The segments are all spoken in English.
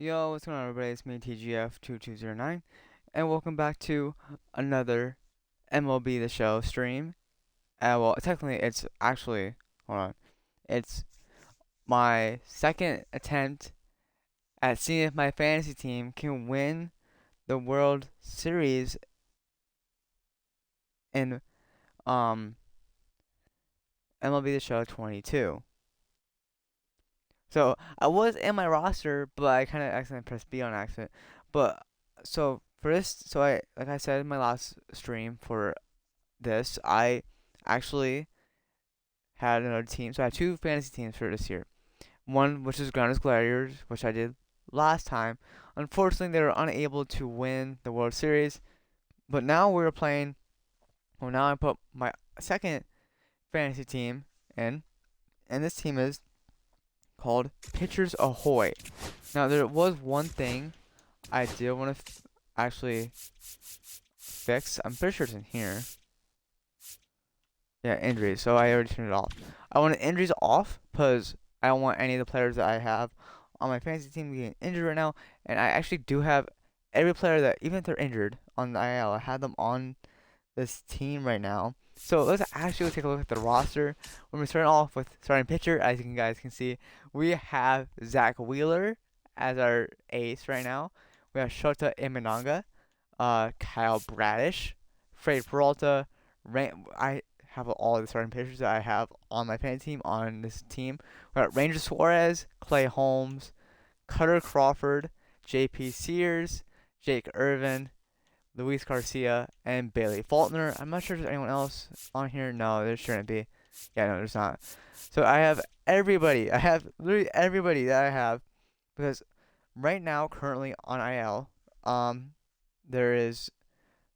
Yo, what's going on, everybody? It's me, TGF2209, and welcome back to another MLB The Show stream. Well, technically, it's actually, hold on, it's my second attempt at seeing if my fantasy team can win the World Series in um MLB The Show 22. So I was in my roster, but I kind of accidentally pressed B on accident. But so for this, so I like I said in my last stream for this, I actually had another team. So I had two fantasy teams for this year. One which is Grounders Gladiators, which I did last time. Unfortunately, they were unable to win the World Series. But now we're playing. Well, now I put my second fantasy team in, and this team is called Pitchers Ahoy. Now there was one thing I did want to actually fix. I'm pretty sure it's in here. Yeah, injuries. So I already turned it off. I want injuries off because I don't want any of the players that I have on my fantasy team getting injured right now. And I actually do have every player that, even if they're injured on the IL, I have them on this team right now. So let's actually take a look at the roster. When we're starting off with starting pitcher, as you guys can see, we have Zach Wheeler as our ace right now. We have Shota Imanaga, Kyle Bradish, Fred Peralta. I have all the starting pitchers that I have on my fantasy team on this team. We got Ranger Suarez, Clay Holmes, Cutter Crawford, J.P. Sears, Jake Irvin, Luis Garcia, and Bailey Faulkner. I'm not sure if there's anyone else on here. No, there shouldn't be. Yeah, no, there's not. So I have everybody. I have literally everybody that I have because right now, currently on IL, there is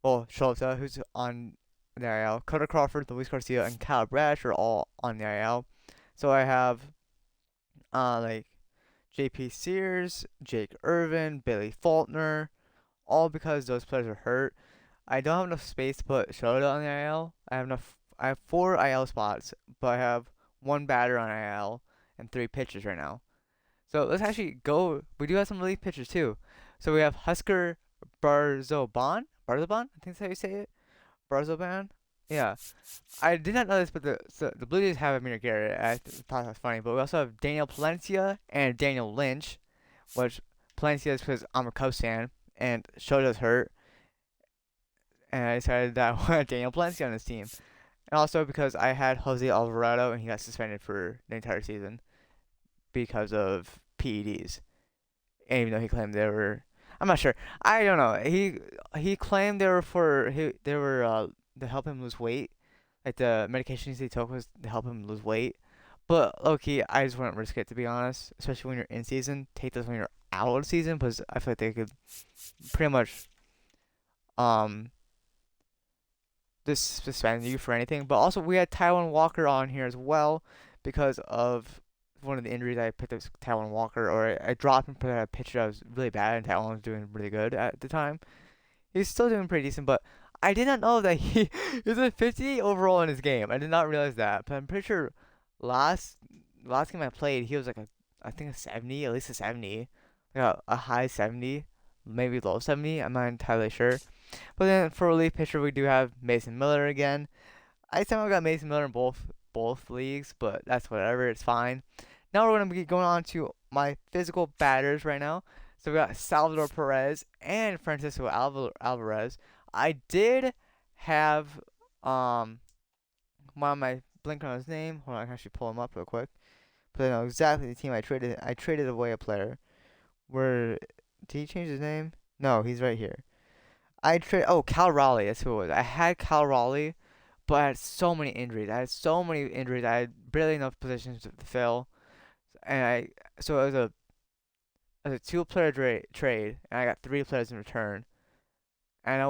Shota, who's on the IL, Cutter Crawford, Luis Garcia, and Kyle Bradish are all on the IL. So I have like J.P. Sears, Jake Irvin, Bailey Faulkner, all because those players are hurt. I don't have enough space to put Shota on the IL. I have four IL spots, but I have one batter on IL and three pitchers right now. So let's actually go. We do have some relief pitchers too. So we have Husker Barzoban. Barzoban, I think that's how you say it. Barzoban. Yeah, I did not know this, but the Blue Jays have Amir Garrett. I thought that was funny. But we also have Daniel Palencia and Daniel Lynch, which Palencia is because I'm a Cubs fan and Shota's hurt, and I decided that I wanted Daniel Palencia on this team. And also because I had Jose Alvarado and he got suspended for the entire season because of PEDs. And even though he claimed they were, I'm not sure. I don't know. He claimed they were to help him lose weight. Like the medications he took was to help him lose weight. But low key, I just wouldn't risk it to be honest. Especially when you're in season. Take those when you're out of season because I feel like they could pretty much um just suspend you for anything. But also we had Taiwan Walker on here as well because of one of the injuries. I picked up Taiwan Walker, or I dropped him for a pitcher that was really bad, and Taiwan was doing really good at the time. He's still doing pretty decent, but I did not know that he is a 50 overall in his game. I did not realize that, but I'm pretty sure last last game I played, he was like I think a 70, at least a 70, like a high 70, maybe low 70. I'm not entirely sure. But then for relief pitcher, we do have Mason Miller again. I somehow got Mason Miller in both leagues, but that's whatever. It's fine. Now we're gonna be going on to my physical batters right now. So we got Salvador Perez and Francisco Alvarez. I did have one of my blink on his name. Hold on, I can actually pull him up real quick. But I know exactly the team I traded. I traded away a player. Where did he change his name? No, he's right here. I trade. Oh, Cal Raleigh. That's who it was. I had Cal Raleigh, but I had so many injuries. I had barely enough positions to fill, and so it was a two-player trade, and I got three players in return. And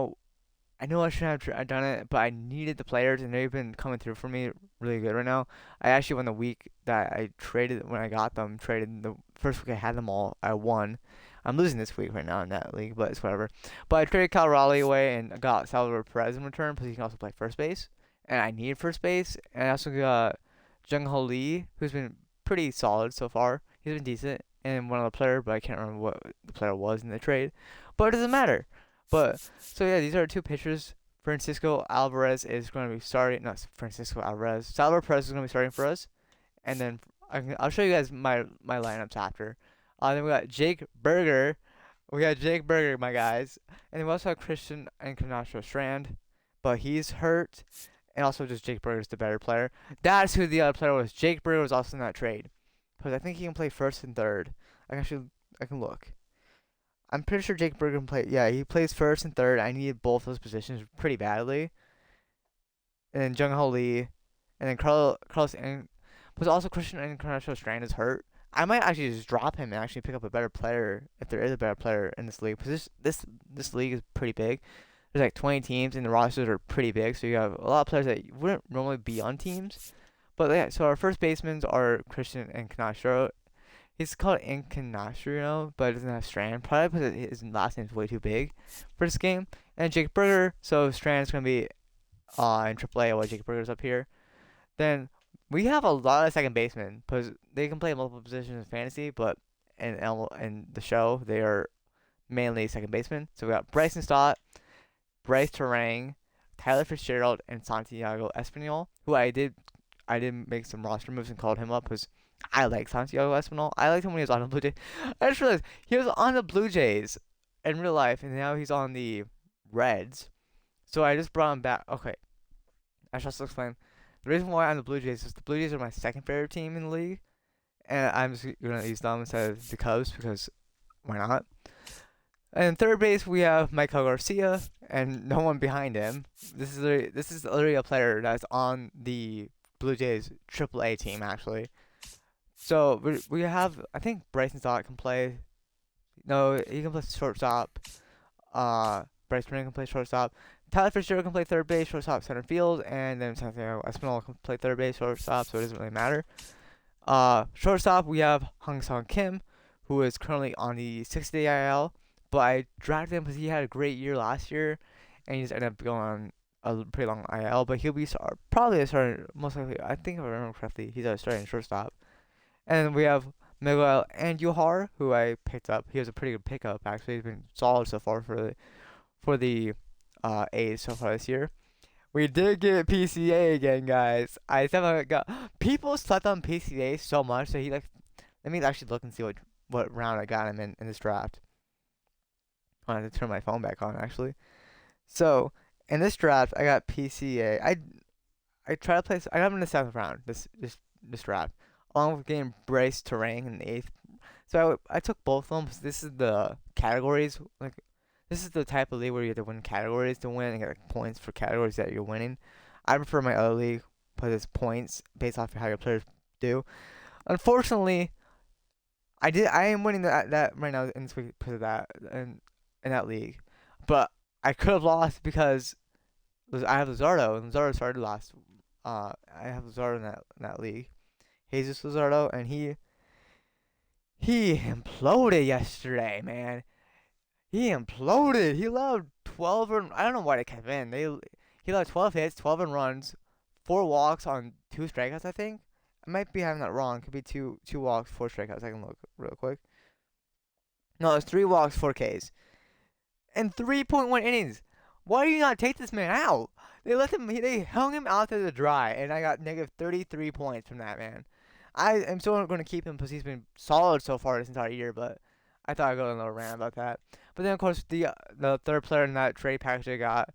I know I shouldn't have done it, but I needed the players, and they've been coming through for me really good right now. I actually won the week that I traded when I got them. Traded the first week I had them all. I won. I'm losing this week right now in that league, but it's whatever. But I traded Cal Raleigh away and got Salvador Perez in return because he can also play first base, and I need first base. And I also got Jung Ho Lee, who's been pretty solid so far. He's been decent, and one other player, but I can't remember what the player was in the trade. But it doesn't matter. But so yeah, these are two pitchers. Francisco Alvarez is going to be starting. Not Francisco Alvarez. Salvador Perez is going to be starting for us, and then I'll show you guys my lineups after. Then we got Jake Berger. We got Jake Berger, my guys, and then we also have Christian Encarnacion Strand, but he's hurt, and also just Jake Berger's the better player. That's who the other player was. Jake Berger was also in that trade, because I think he can play first and third. I can look. I'm pretty sure Jake Berger can play. Yeah, he plays first and third. I needed both those positions pretty badly. And then Jung Ho Lee, and then Carlos and was also Christian Encarnacion Strand is hurt. I might actually just drop him and actually pick up a better player if there is a better player in this league. Because this league is pretty big. There's like 20 teams and the rosters are pretty big, so you have a lot of players that wouldn't normally be on teams. But yeah, so our first basemen are Christian Encarnacion. He's called Encarnacion, but it doesn't have Strand. Probably because his last name is way too big for this game. And Jake Berger, so Strand's gonna be in AAA while Jake Berger's up here. Then we have a lot of second basemen because they can play multiple positions in fantasy, but in the show they are mainly second basemen. So we got Bryson Stott, Bryce Terang, Tyler Fitzgerald, and Santiago Espinal, who I did make some roster moves and called him up because I like Santiago Espinal. I liked him when he was on the Blue Jays. I just realized he was on the Blue Jays in real life, and now he's on the Reds. So I just brought him back. Okay, I should also explain. The reason why I'm on the Blue Jays is the Blue Jays are my second favorite team in the league, and I'm just gonna use them instead of the Cubs because why not? And third base we have Michael Garcia, and no one behind him. This is literally a player that's on the Blue Jays AAA team actually. So we have, I think Bryson Stott can play. No, he can play shortstop. Bryce Turner can play shortstop. Tyler Fitzgerald can play third base, shortstop, center field, and then Santiago Espinal can play third base, shortstop. So it doesn't really matter. Shortstop we have Hung Sung Kim, who is currently on the 6-day IL, but I drafted him because he had a great year last year, and he just ended up going on a pretty long IL. But he'll be probably a starting, most likely. I think if I remember correctly, he's a starting shortstop. And then we have Miguel Andujar, who I picked up. He was a pretty good pickup actually. He's been solid so far for the A's so far this year. We did get PCA again, guys. I definitely got people slept on PCA so much that he like. Let me actually look and see what round I got him in this draft. I have to turn my phone back on actually. So in this draft, I got PCA. I try to play. I got him in the 7th round. This draft, along with getting Bryce Terang in the 8th. So I took both of them. This is the categories. Like this is the type of league where you have to win categories to win and get like, points for categories that you're winning. I prefer my other league because it's points based off of how your players do. Unfortunately, I am winning that right now in this week because of that in that league, but I could have lost because I have Luzardo and Luzardo started last. I have Luzardo in that league, Jesus Luzardo, and he imploded yesterday, man. He imploded. He allowed 12 I don't know why they kept in. He allowed 12 hits, 12 runs, 4 walks on 2 strikeouts. I think I might be having that wrong. Could be two walks, 4 strikeouts. I can look real quick. No, it's 3 walks, 4 Ks, and 3.1 innings. Why do you not take this man out? They hung him out to the dry, and I got negative 33 points from that man. I am still going to keep him because he's been solid so far this entire year, but I thought I'd go on a little rant about that. But then, of course, the third player in that trade package I got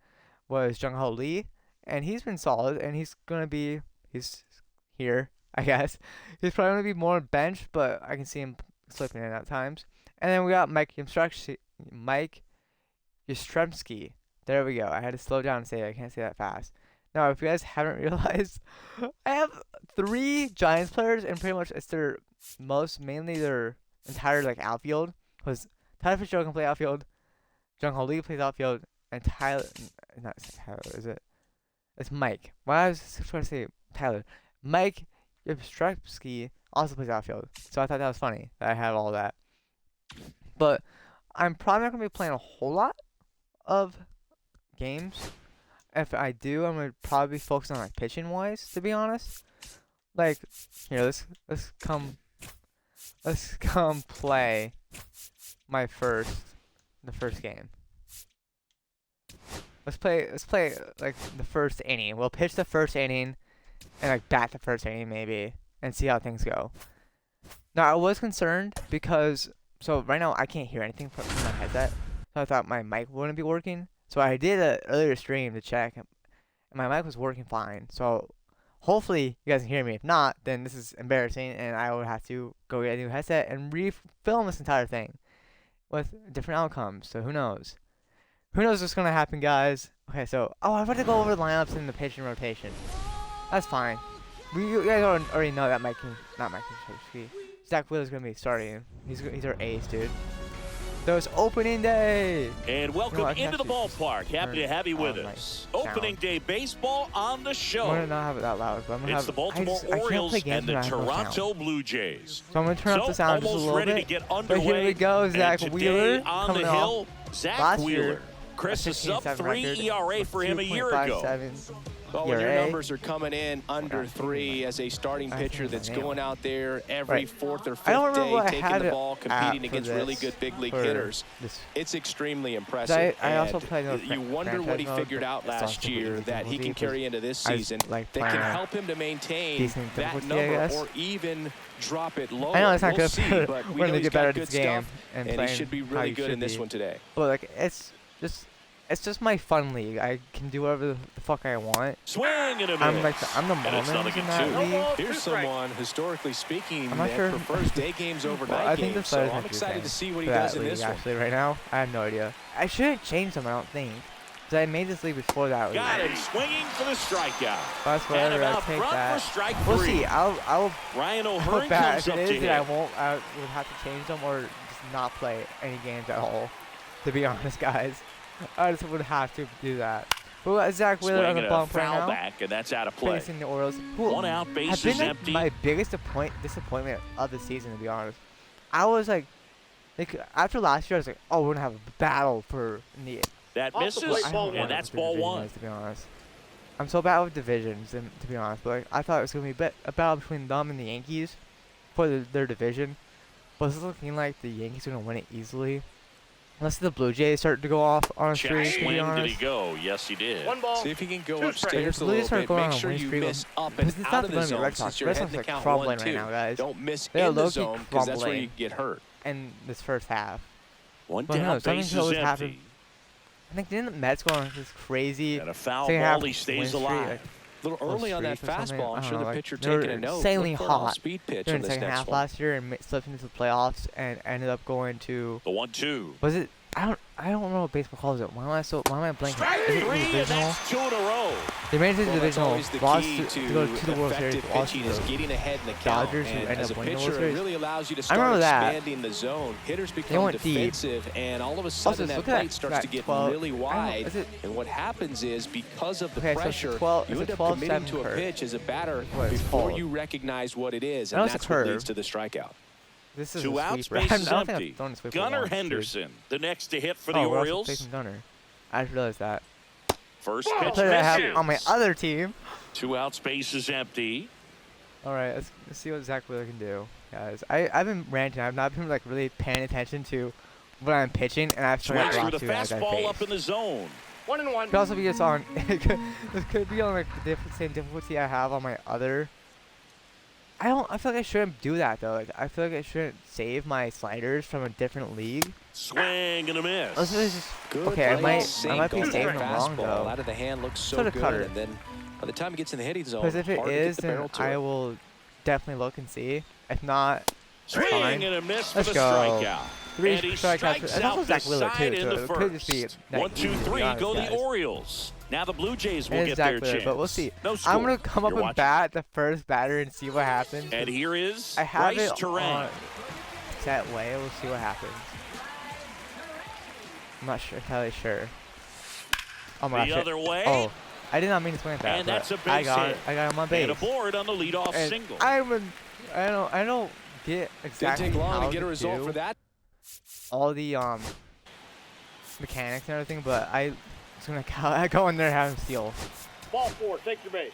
was Jung Ho Lee, and he's been solid, and he's here, I guess. He's probably going to be more bench, but I can see him slipping in at times. And then we got Mike Yastrzemski. There we go. I had to slow down and say it. I can't say that fast. Now, if you guys haven't realized, I have 3 Giants players, and pretty much it's mainly their entire like outfield. Because Tyler Fitzgerald can play outfield, Jung Ho Lee plays outfield, and not Tyler, is it? It's Mike. Why was I trying to say Tyler? Mike Yastrzemski also plays outfield. So I thought that was funny that I have all that. But I'm probably not gonna be playing a whole lot of games. If I do, I'm gonna probably be focusing on like pitching wise, to be honest. Like, here, let's come Let's come play the first game. Let's play like the first inning. We'll pitch the first inning and like bat the first inning maybe and see how things go. Now I was concerned because so right now I can't hear anything from my headset. So I thought my mic wouldn't be working. So I did an earlier stream to check and my mic was working fine. So hopefully you guys can hear me. If not, then this is embarrassing and I would have to go get a new headset and re-film this entire thing with different outcomes. So who knows? Who knows what's gonna happen, guys? Okay, so I want to go over the lineups in the pitching rotation. That's fine. You guys already know that Zach Wheeler's gonna be starting. He's our ace, dude. So it's opening day. And welcome into the ballpark. Happy to have you with us. Opening day baseball on the show. I'm gonna not have it that loud, but I'm gonna it's the Baltimore Orioles and the Toronto Blue Jays. So I'm gonna turn up the sound just a little ready bit. To get but underway. here we go, Zach Wheeler on the hill. Zach Wheeler. Chris, a sub-3 ERA for him a year ago. Well, when your numbers are coming in under 3 as a starting pitcher that's going out there every 4th or 5th day, taking the ball, competing against really good big league hitters, it's extremely impressive. I also played you wonder what he figured out last year that he can carry into this season that can help him to maintain that number or even drop it lower. I know it's not good, but we we're know gonna he's get better got at this good game, stuff, and he should be really good in this one today. But like, it's just my fun league. I can do whatever the fuck I want. Swing and a miss. I'm the moment in that league. Here's someone, historically speaking, I'm not that sure. prefers day games over Well, night I think games, the so I'm excited to see what he does in this one. Actually, right now, I have no idea. I shouldn't change them, I don't think. Because I made this league before that. Got him swinging for the strikeout. That's whatever, I take that. For strike we'll 3. see. I'll Ryan O'Hearn bet comes if up it to is, hit. I would have to change them or just not play any games at all. To be honest, guys. I just would have to do that. But we got Zach Wheeler on the bump right now. Back, and that's out of play. Facing the Orioles. One out, base is empty. My biggest disappointment of the season, to be honest. I was like after last year, I was like, oh, we're gonna have a battle for the. That misses, and that's ball 1. To be honest, I'm so bad with divisions, and to be honest, but like, I thought it was gonna be a battle between them and the Yankees for their division. But it's looking like the Yankees are gonna win it easily. Unless the Blue Jays start to go off on a streak, to be honest. Did he go? Yes, he did. One ball. See if he can go upstairs a little bit. Make sure you miss up and out of the zone since you're heading to count 1-2. Right now, guys. Don't miss in the zone because that's where you get hurt. In this first half. One down, base is empty. I think didn't the Mets go on this crazy? And a foul ball, he stays alive. A little early on that fastball. I'm sure the pitcher taking a note. Insanely hot. Speed pitch during the second half last year and slipped into the playoffs and ended up going to the 1-2. Was it? I don't know what baseball calls it. Why am I blanking? Strike Is it 3, divisional? and that's 2 in a row. They made it to the divisional. Lost to go to the World Series. Pitching is getting ahead in the count. Dodgers, who ended as up a winning the pitcher, World it Series. really allows you to I start remember that. expanding the zone. Hitters become defensive, and all of a sudden that plate starts to get really wide. And what happens is because of the pressure, you end up committing to a pitch as a batter before you recognize what it is, and that's what leads to the strikeout. This is 2 outs, base is empty. Gunnar Henderson, the next to hit for the Orioles. Facing Gunnar. I just realized that. First pitch that I have on my other team. 2 outs, base is empty. All right, let's see what Zach Wheeler can do, guys. I've been ranting. I've not been like really paying attention to what I'm pitching, and I've swings through the fastball up in the zone. 1-1. Could also be on. This could be on like the same difficulty I have on my other. I feel like I shouldn't do that though. Like I feel like I shouldn't save my sliders from a different league. Swing and a miss. Let's just okay. I might be saving them wrong though. Out of the hand looks so good, and then by the time it gets in the hitting zone, because if it is, then I will definitely look and see. If not, swing and a miss for let's the go. strikeout. 3 and he strikeouts. strikes And also out Zach the Wheeler side too. in So the it could just first. be 1, 2, 3 go the Orioles. Now the Blue Jays will get their chance. But we'll see. No score. I'm gonna come up and bat the first batter and see what happens. And here is I have Bryce it Terang. on set way. We'll see what happens. I'm not entirely sure. Oh my gosh. The other way. Oh, I did not mean to swing at that. And that's a base I got hit. him on base. And a board on the leadoff and single. I don't get exactly Didn't take long how to get a result for that. All the mechanics and everything, but I was gonna go in there and have him steal. Ball 4, take your base.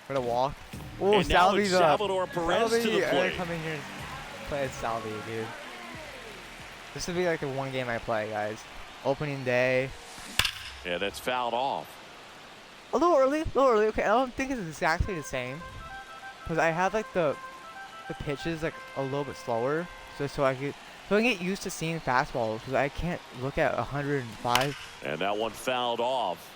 For the walk. Oh, and now it's Salvy's up. Salvador Perez to the plate. Come in here. play as Salvi, dude. This would be like the one game I play, guys. Opening day. Yeah, that's fouled off. A little early, Okay, I don't think it's exactly the same. Because I have like the pitches like a little bit slower. So I can get used to seeing fastballs. Because I can't look at 105. And that one fouled off.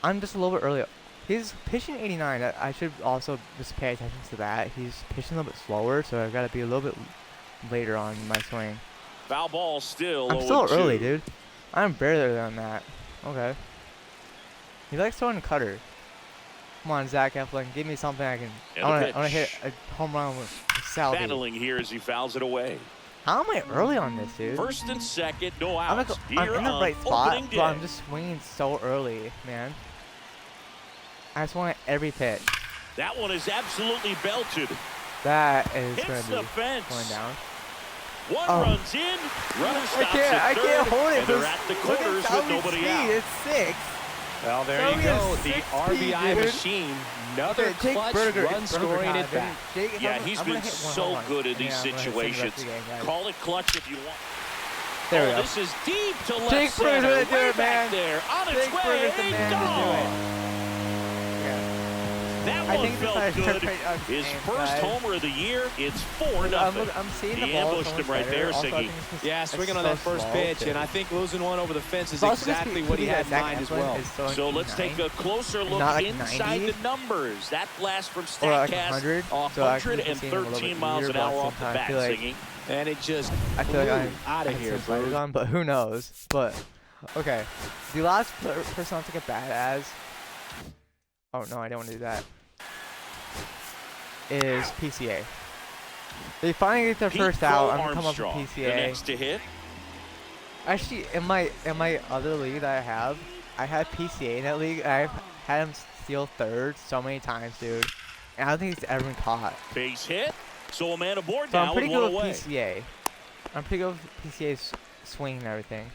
I'm just a little bit early. He's pitching 89. I should also just pay attention to that. He's pitching a little bit slower, so I've got to be a little bit later on my swing. Foul ball still. I'm still early, dude. I'm better than that. Okay. He likes throwing a cutter. Come on, Zach Eflin, give me something I can. I want to hit a home run with Salvi. Battling here as he fouls it away. How am I early on this, dude? First and second, no outs. I'm in the right spot, but I'm just swinging so early, man. I just want every pitch. That one is absolutely belted. That is going to be going down. One runs in, runner stops I can't hold it. and they're at the corners with nobody out. It's 6. Well, there you go. The RBI machine. Another clutch run-scoring at bat. Yeah, he's been so good in these situations. Call it clutch if you want. There we go. This is deep to left Jake center. Berger's gonna do it, man. There, on its Jake way, Berger's the man to do it. That one felt good. His first homer of the year. It's 4-0. I'm seeing the he ball ambushed him right there, Siggy. Yeah, swinging on that first pitch, and I think losing one over the fence is exactly what he had in mind as well. So let's take a closer look inside the numbers. That blast from StatCast, 113 miles an hour off the bat, Siggy. And it just I feel like I'm out of here, bro. But who knows? But okay, the last person I'll take a bat as. Oh no, I don't want to do that. Is PCA. They finally get their first out. I'm gonna come up with PCA. The next to hit. Actually, in my other league that I had PCA in that league. I've had him steal third so many times, dude. And I don't think he's ever been caught. Base hit. So a man aboard so now. I'm pretty with good one with away. PCA. I'm pretty good with PCA's swing and everything.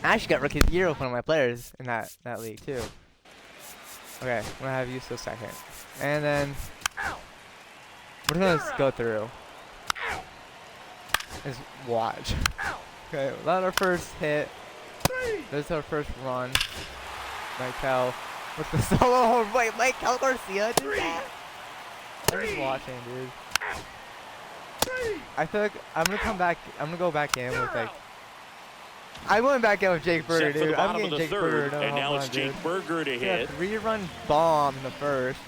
I actually got Rookie of the Year with one of my players in that league too. Okay, I'm gonna have Uso second. And then we're gonna just go through. Just watch. Okay, that's our first hit. This is our first run. Michael with the solo home. Wait, Michael Garcia did that? I'm just watching, dude. I feel like I'm gonna go back in with like. I went back in with Jake Berger, dude. I'm getting Jake Berger. And now it's Jake Berger to hit. 3-run bomb in the first.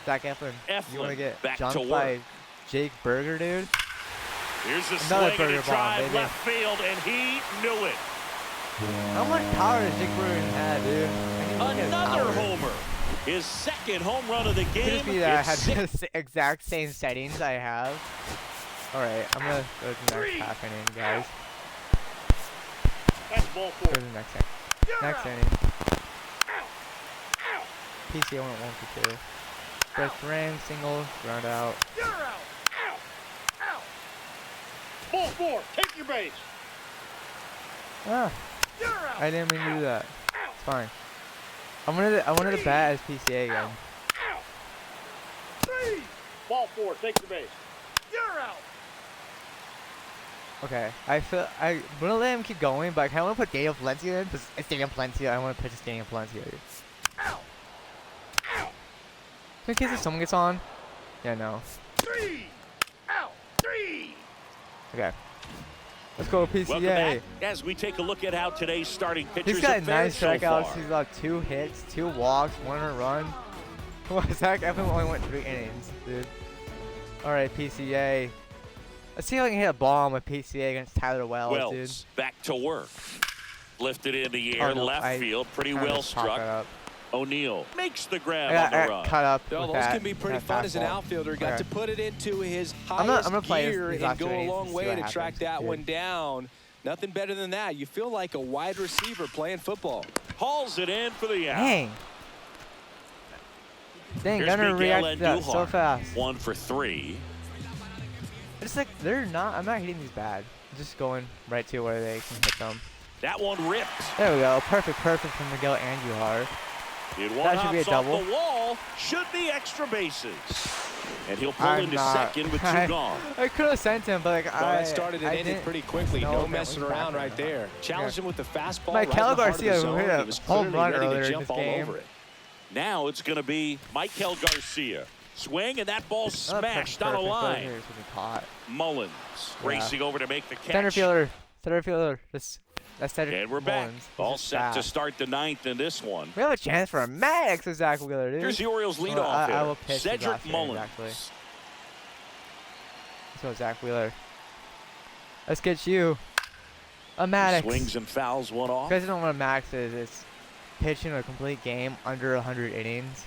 Zach Eflin, you want to get jumped by Jake Berger, dude? Here's a another swing Berger and a drive bomb, left field, and he knew it. How much power does Jake Berger have, dude? Another homer. His second home run of the game. Could it be that I had the exact same settings I have? Alright, I'm going to go to the next half inning, guys. That's ball 4. Go to the next inning. Next inning. PCA went 1 for 2. First ran, single, ground out. You're out. Ball 4. Take your base. Ah, You're out. I didn't mean to do that. It's fine. I wanted to bat as PCA again. Ball 4. Take your base. You're out. Okay, I'm gonna let him keep going, but I kinda wanna put Daniel Palencia in, because it's Daniel Palencia, I wanna pitch Daniel Palencia. In case if someone gets on. Yeah, no. 3 out. 3. Okay. Let's go PCA. Welcome back as we take a look at how today's starting pitchers He's got have 9 fared so strikeouts, far. he's got 2 hits, 2 walks, 1 run. Zach Eflin only went 3 innings, dude. Alright, PCA. Let's see if I can hit a bomb with PCA against Tyler Wells, dude. Back to work. Lifted in the air, left field, pretty well struck. O'Neal makes the grab on the run. Cut up Those can be pretty fun as an outfielder. Got to put it into his highest gear and go a long way to track that one down. Nothing better than that. You feel like a wide receiver playing football. Hauls it in for the out. Dang, Gunner reacted to that so fast. 1 for 3. It's like I'm not hitting these bad. I'm just going right to where they can hit them. That one ripped. There we go. Perfect from Miguel Andujar. That should be a double. Off the wall. Should be extra bases. And he'll pull into second with 2 gone. I could have sent him, but like, that started and ended pretty quickly. No messing around right there. Challenged him with the fastball. Michael Garcia who hit a home run earlier in this game. Now it's going to be Michael Garcia. Swing, and that ball smashed on a line. Mullins racing over to make the catch. Center fielder. That's Cedric And we're Mullins. back. All set to start the 9th in this one. We have a chance for a Maddox with Zach Wheeler, dude. Here's the Orioles leadoff hitter. I will pitch Cedric Mullins. Let's go, Zach Wheeler. Let's get you a Maddox. Swings and fouls one off. You guys don't know what a Max is. It's pitching a complete game under 100 innings.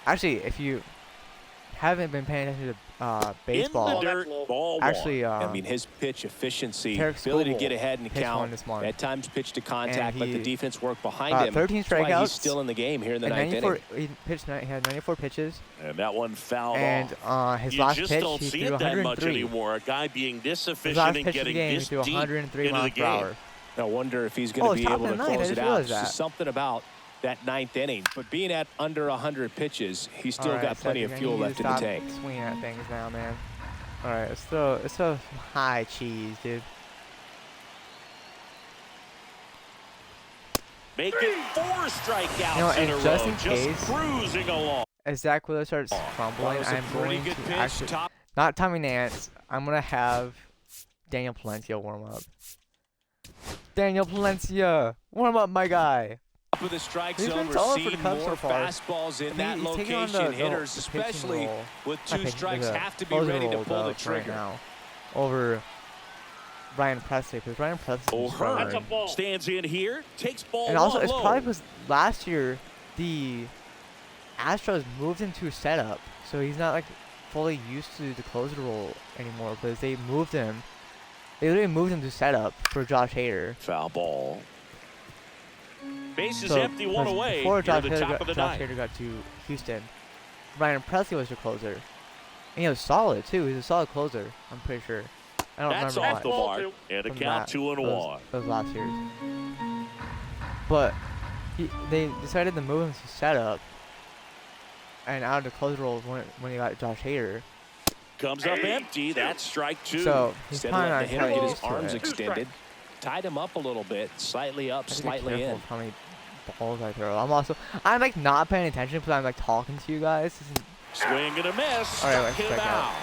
Actually, if you haven't been paying attention to baseball, in the dirt, ball actually, I mean, his pitch efficiency, Tarek ability to Skubal get ahead and count, at times pitch to contact, let the defense work behind him. 13 strikeouts. That's why he's still in the game here in the 9th inning. He had 94 pitches. And that one fouled off. And his last pitch, he threw 103. You just don't see it that much anymore. A guy being this efficient and getting this deep 103 into the game. I wonder if he's going to be able to close it out. There's something about that 9th inning, but being at under 100 pitches, he's still got plenty of fuel left in the tank. Swinging at things now, man. All right, let's throw some high cheese, dude. Make it 4 strikeouts in a row. Just in case, just cruising along. As Zach Wheeler starts crumbling, I'm going to actually not Tommy Nance. I'm gonna have Daniel Palencia warm up. Daniel Palencia, warm up, my guy. Of the strike zone, we're seeing more fastballs in that location. Hitters, especially with 2 strikes, have to be ready to pull the trigger. Now over Ryan Presley, because Ryan Presley stands in here, takes ball and also it's low. probably because last year the Astros moved him to setup, so he's not like fully used to the closer role anymore, because they moved him. They literally moved him to setup for Josh Hader. Foul ball. Base is empty, 1 away. Before Josh Josh Hader got to Houston, Ryan Presley was the closer. And he was solid, too. He's a solid closer, I'm pretty sure. I don't remember off the mark. And a count 2-1. Those last years. But they decided to move him to setup and out of the closer role when he got Josh Hader. Comes up empty. That's strike 2. So he's probably not going to get his arms extended. Tied him up a little bit, slightly up, slightly in. How many balls I throw? I'm like not paying attention because I'm like talking to you guys. Swing and a miss. All right, him out.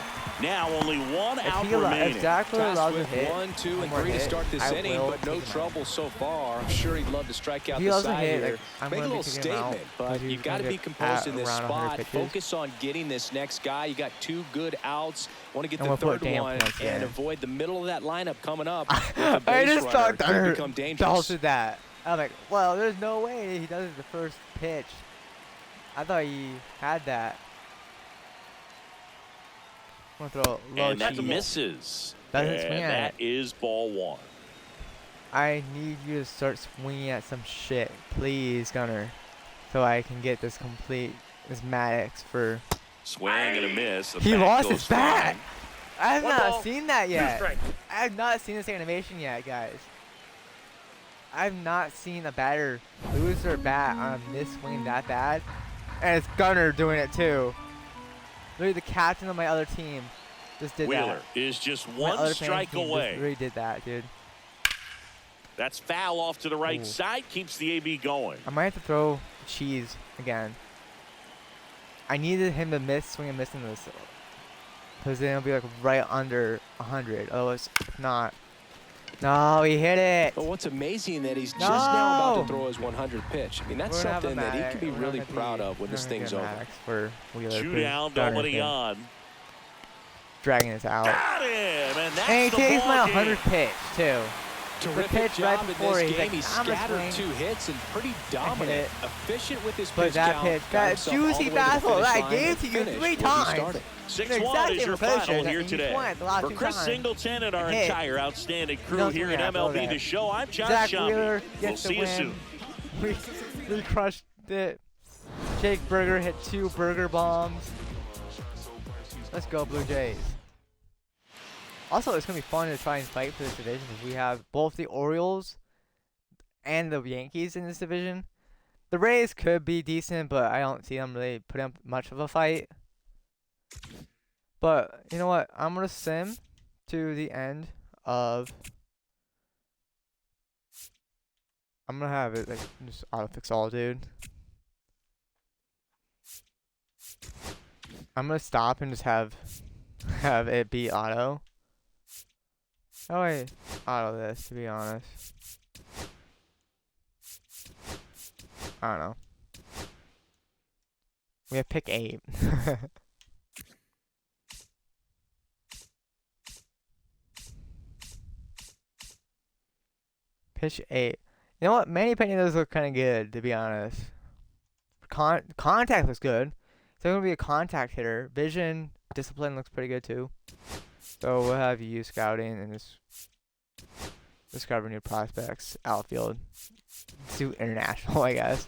Now only 1 out remaining. If Zach allows a hit, 1, 2, and 3 to start this inning, but no trouble so far. I'm sure he'd love to strike out the side here. Make a little statement, but you've got to be composed in this spot. Focus on getting this next guy. You got 2 good outs. Want to get the third one and avoid the middle of that lineup coming up. I just thought that become dangerous. That. I'm like, well, there's no way he does it the first pitch. I thought he had that. I'm gonna throw low and that misses. That is ball 1. I need you to start swinging at some shit, please, Gunner, so I can get this Maddox for. Swing and a miss. He lost his bat. I have not seen that yet. I have not seen this animation yet, guys. I have not seen a batter lose their bat on a miss swing that bad, and it's Gunner doing it too. Literally, the captain of my other team just did Wheeler that. is just 1 strike away. Really did that, dude. That's foul off to the right side. Keeps the AB going. I might have to throw cheese again. I needed him to miss, swing and miss in this, because then it'll be like right under 100. Otherwise, not. No, he hit it. But what's amazing that he's just now about to throw his 100 pitch. I mean, that's something that he can be really proud of when this thing's over. For Wheeler, 2 down, nobody on. Dragging this out. Got him, and that's he takes my 100 game. pitch too. Terrific job in this game. He scattered 2 hits and pretty dominant, efficient with his pitch count. That juicy fastball that I gave to you 3 times. 6-1 is your final here today. For Chris Singleton and our entire outstanding crew here at MLB The Show, I'm John Shambi. We'll see you soon. We crushed it. Jake Berger hit 2 burger bombs. Let's go, Blue Jays. Also, it's going to be fun to try and fight for this division because we have both the Orioles and the Yankees in this division. The Rays could be decent, but I don't see them really putting up much of a fight. But you know what? I'm gonna sim to the end of. I'm gonna have it like just autofix all, dude. I'm gonna stop and just have it be auto. How do I auto this, to be honest? I don't know. We have pick 8. Pitch 8. You know what? Manny Peña does look kind of good, to be honest. Contact looks good. So I'm going to be a contact hitter. Vision, discipline looks pretty good too. So we'll have you scouting and just discover new prospects. Outfield. Let's do international, I guess.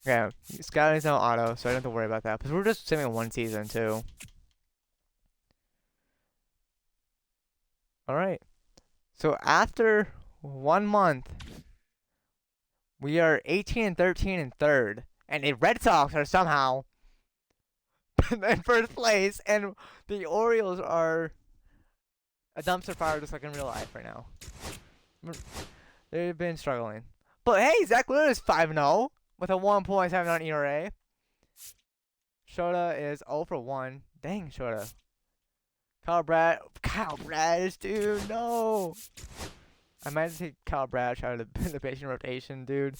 Yeah, scouting's not auto, so I don't have to worry about that. Because we're just simming 1 season too. Alright. So after 1 month, we are 18-13 in 3rd. And the Red Sox are somehow in 1st place. And the Orioles are a dumpster fire just like in real life right now. They've been struggling. But hey, Zach Wheeler is 5-0 with a 1.79 ERA. Shota is 0 for 1. Dang, Shota. Kyle Bradish, dude, no. I might take Kyle Bradish out of the pitching rotation, dude.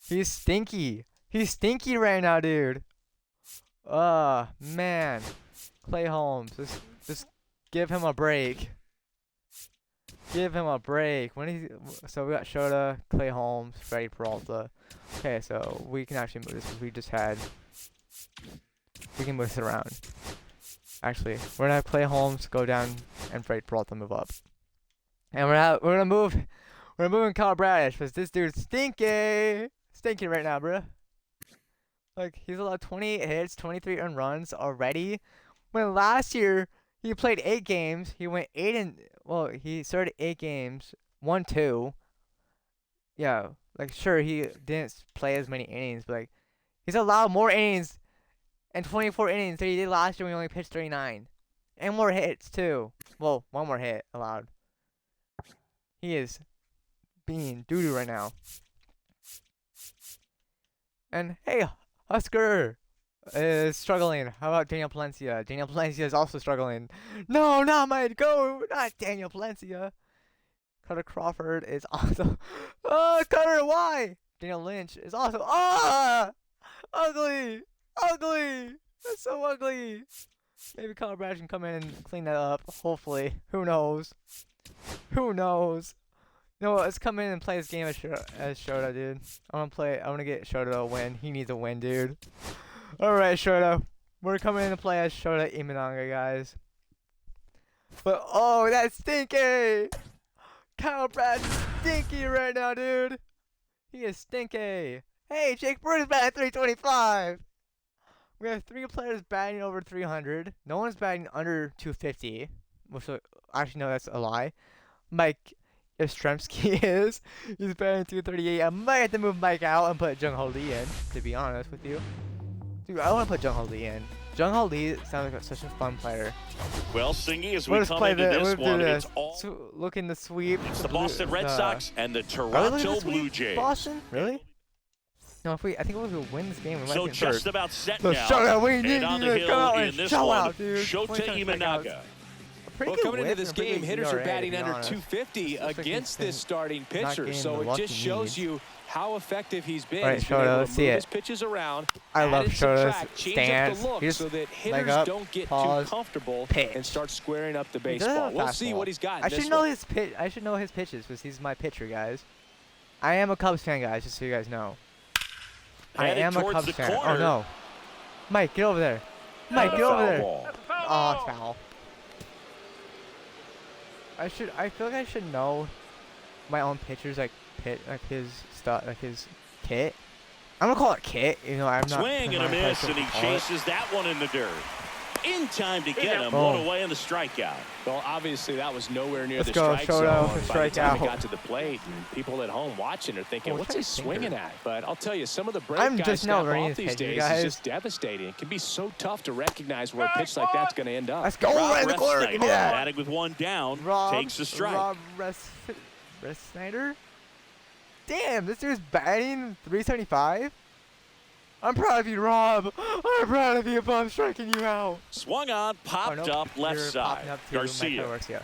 He's stinky. He's stinky right now, dude. Man. Clay Holmes, just give him a break. Give him a break. So we got Shota, Clay Holmes, Freddie Peralta. Okay, so we can actually move this because we can move this around. Actually, we're gonna have Clay Holmes go down and Freddie Peralta move up. And we're moving Kyle Bradish because this dude's stinky right now, bruh. Like, he's allowed 28 hits, 23 earned runs already. When last year he played 8 games, he went he started 8 games, won 2. Yeah, like sure he didn't play as many innings, but like he's allowed more innings and 24 innings than he did last year when he only pitched 39. And more hits too. Well, 1 more hit allowed. He is being doo-doo right now. And hey, Husker is struggling. How about Daniel Palencia? Daniel Palencia is also struggling. No, not Daniel Palencia. Cutter Crawford is also. Oh, Cutter, why? Daniel Lynch is also. Ugly. That's so ugly. Maybe Kyle Bradish can come in and clean that up. Hopefully. Who knows? No, let's come in and play this game as Shota, dude. I want to get Shota a win. He needs a win, dude. Alright, Shota. We're coming in to play as Shota Imanaga, guys. But, oh, that's stinky! Kyle Bradish is stinky right now, dude. He is stinky. Hey, Jake Bruce batting at 325. We have 3 players batting over 300. No one's batting under 250. Which, actually, no, that's a lie. Mike Yastrzemski is. He's batting 238. I might have to move Mike out and put Jung Ho Lee in, to be honest with you. Dude, I want to put Jung Ho Lee in. Jung Ho Lee sounds like such a fun player. Well, Singy, as we come into this one, it's all... Looking to sweep. It's the Boston Red Sox and the Toronto Blue Jays. Boston? Really? No, I think if we win this game, we might so be just first. about set so now. Shota, we need and on you the to hill come out in and this show one, out, dude. Shota Imanaga. Well, coming into this game, hitters are batting under 250 against this starting pitcher, so it just shows you how effective he's been. Right, Shota, let's see it. His pitches around. I love Shota's stance. So that hitters don't get too comfortable and start squaring up the baseball. We'll see what he's got. I should know his pitches because he's my pitcher, guys. I am a Cubs fan, guys, just so you guys know. I am a Cubs fan. Oh no, Mike, get over there. Mike, get over there. Oh, it's foul. I feel like I should know my own pitchers, like his stuff, like his kit. I'm gonna call it kit. You know, I'm not. Swing and a miss, and he chases that one in the dirt. in time to get him. One away in the strikeout. Well, obviously that was nowhere near Let's the go, strike zone by the time out. it got to the plate. And people at home watching are thinking, what's he swinging at? But I'll tell you, some of the break guys snap off these days is just devastating. It can be so tough to recognize where a pitch like that's going to end up. Let's go right in the corner. Give me that. Batting with one down, takes the strike. Rob Snyder? Damn, this dude's batting 375? I'm proud of you, Rob. I'm proud of you, but I'm striking you out. Swung on, popped up left side. Garcia.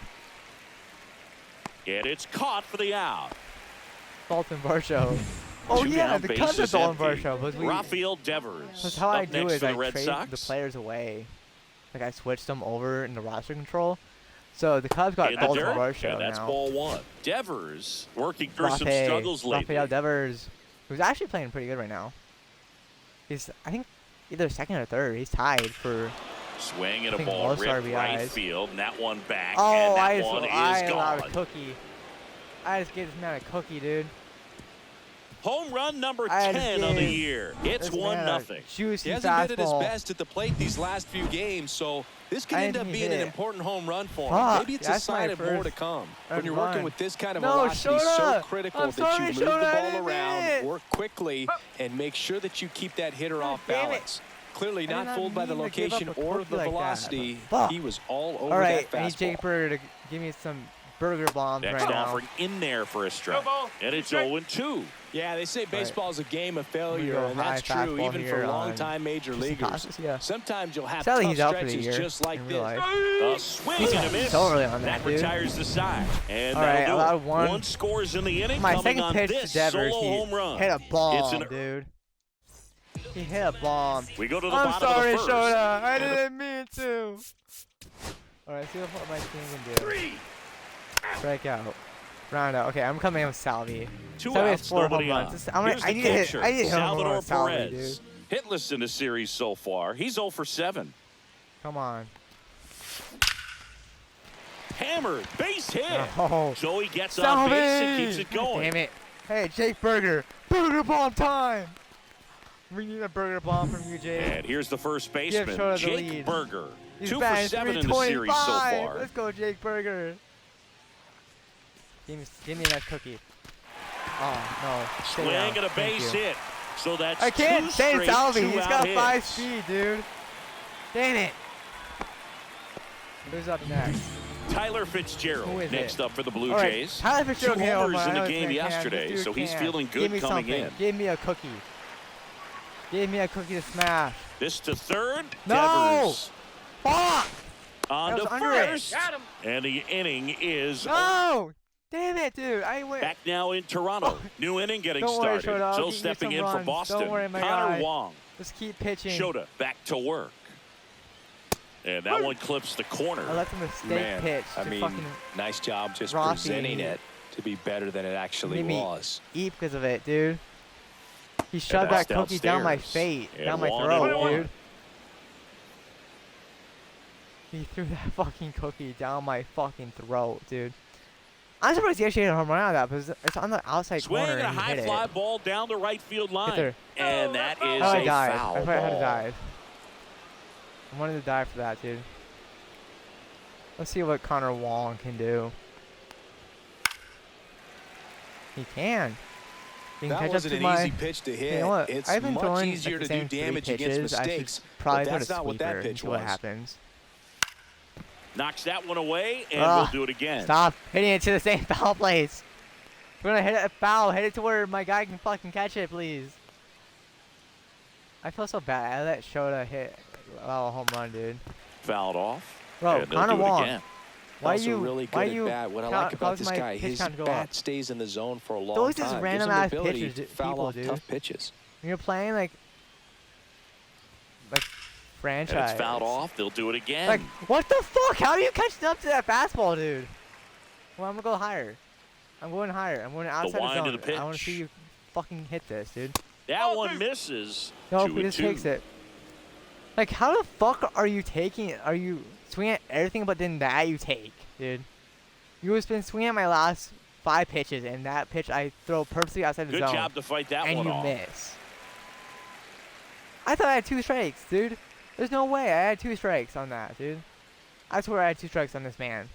And it's caught for the out. Dalton Varsho. Oh yeah, the Cubs are Dalton Varsho. Rafael Devers. That's how I do it. I Red trade Sox. the players away. Like I switched them over in the roster control. So the Cubs got Dalton Varsho and that's now. ball one. Devers working through some struggles lately. Rafael Devers, who's actually playing pretty good right now. He's, I think, either second or third. He's tied for. Swing and a ball ripped right field, and that one back, oh, and that one is gone. A cookie. I just gave this man a cookie, dude. Home run number 10 of the year. It's 1-0. Juicy he hasn't been at his best at the plate these last few games, so this could end up being an important home run for him. Maybe it's a sign of more to come. When you're working with this kind of velocity, so critical that you move the ball around, work quickly, and make sure that you keep that hitter off balance. Clearly not fooled by the location or the velocity. He was all over that fastball. All right, I need Jake Burger to give me some burger bombs right now. Next offering in there for a strike. And it's 0-2. Yeah, they say baseball is a game of failure, and that's true even for long-time major leaguers. Sometimes you'll have tough stretches just like this. A swing and a miss. So early on that retires the side. And one scores in the inning. My coming second on pitch this to Devers, solo home run. Hit a bomb, dude. He hit a bomb. We go to the I'm bottom sorry, of the first. Shota. I didn't mean to. All right, see what my team can do. Strike out. Round out. Okay, I'm coming in with Salvi. Two Salvi outs, has 4 home nobody runs. on. I need to hit. I need to hit home run with Salvi, dude. Hitless in the series so far. He's 0 for 7. Come on. Hammered, base hit. Oh. Joey gets Salvi! on base and keeps it going. Damn it. Hey, Jake Burger. Burger bomb time. We need a burger bomb from you, Jake. And here's the first baseman, Jake Burger. He's 2 for 7 in the series so far. Let's go, Jake Burger. Give me that cookie. Oh, no. Swing and a base hit. So that's I can't say Salvi. He's got 5 hits. speed, dude. Dang it. Who's up next? Tyler Fitzgerald next up for the Blue Jays. Tyler Fitzgerald 2 homers in the game yesterday, so he's feeling good coming in. Give me a cookie. Give me a cookie to smash. This to third. No! Devers. Fuck! On to first. And the inning is no! Damn it, dude. I went. Back now in Toronto. New inning getting started. Still stepping in for Boston. Don't worry, my Connor guy. Wong. Just keep pitching. Shota back to work. And that one clips the corner. Oh, that's a mistake pitch. I mean, nice job just presenting it to be better than it actually was. Eat because of it, dude. He shoved that cookie down my face, down my throat, dude. He threw that fucking cookie down my fucking throat, dude. I'm surprised he actually hit a home run out of that because it's on the outside corner and he hit it. Swing and a high fly ball down the right field line. And that is a foul ball. I thought I had to dive. I wanted to dive for that, dude. Let's see what Connor Wong can do. He can. That wasn't an easy pitch to hit. You know what? It's I've been much throwing easier like to do damage against mistakes, but that's not what that pitch was. What happens? Knocks that one away, and we'll do it again. Stop hitting it to the same foul place. We're gonna hit it foul. Hit it to where my guy can fucking catch it, please. I feel so bad. I let Shota hit a home run, dude. Fouled off. Bro, Connor Wong. Why you really good at bat? What I like about this guy, his bat stays in the zone for a long time. Those just random ass pitches to foul off tough pitches. When you're playing like franchise. And it's fouled off. They'll do it again. Like, what the fuck? How do you catch up to that fastball, dude? Well, I'm gonna go higher. I'm going higher. I'm going outside the zone. Of the pitch. I want to see you fucking hit this, dude. That one misses. Nope, he just takes it. Like, how the fuck are you taking? Are you swinging at everything but then that you take, dude? You have been swinging at my last 5 pitches, and that pitch I throw perfectly outside the zone. Good job to fight that one off. And you miss. I thought I had 2 strikes, dude. There's no way. I had 2 strikes on that, dude. I swear I had 2 strikes on this man.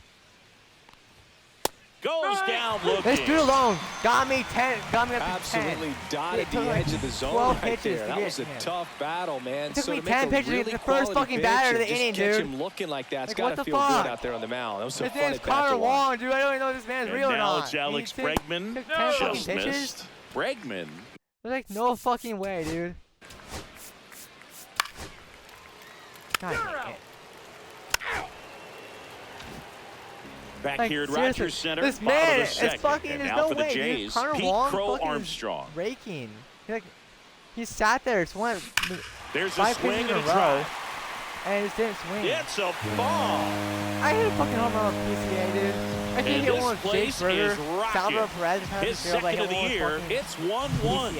Goes down looking. This dude alone got me 10. Got me up to 10. Absolutely dotted the edge of the zone right there. That was a tough battle, man. It took me 10 pitches to get the first fucking batter of the inning, dude. Catch him looking like that. It's got to feel fuck? good out there on the mound. That was so his fun name's Connor Wong, dude. I don't even know if this man's real or now not. It's Alex Bregman. Just missed. Bregman. There's like no fucking way, dude. God dang it. Back like, here at seriously, Rogers Center, this man is fucking. and There's now no for the way. Jays, Connor Pete Wong Crow fucking Armstrong. raking. He sat there. It's one. There's a 5 swing pitches and in a try. And it just didn't swing. It's a ball. I hit a fucking home run on PCA, dude. I can't get one with Jake Berger, Salvador Perez. His second of the year. It's 1-1.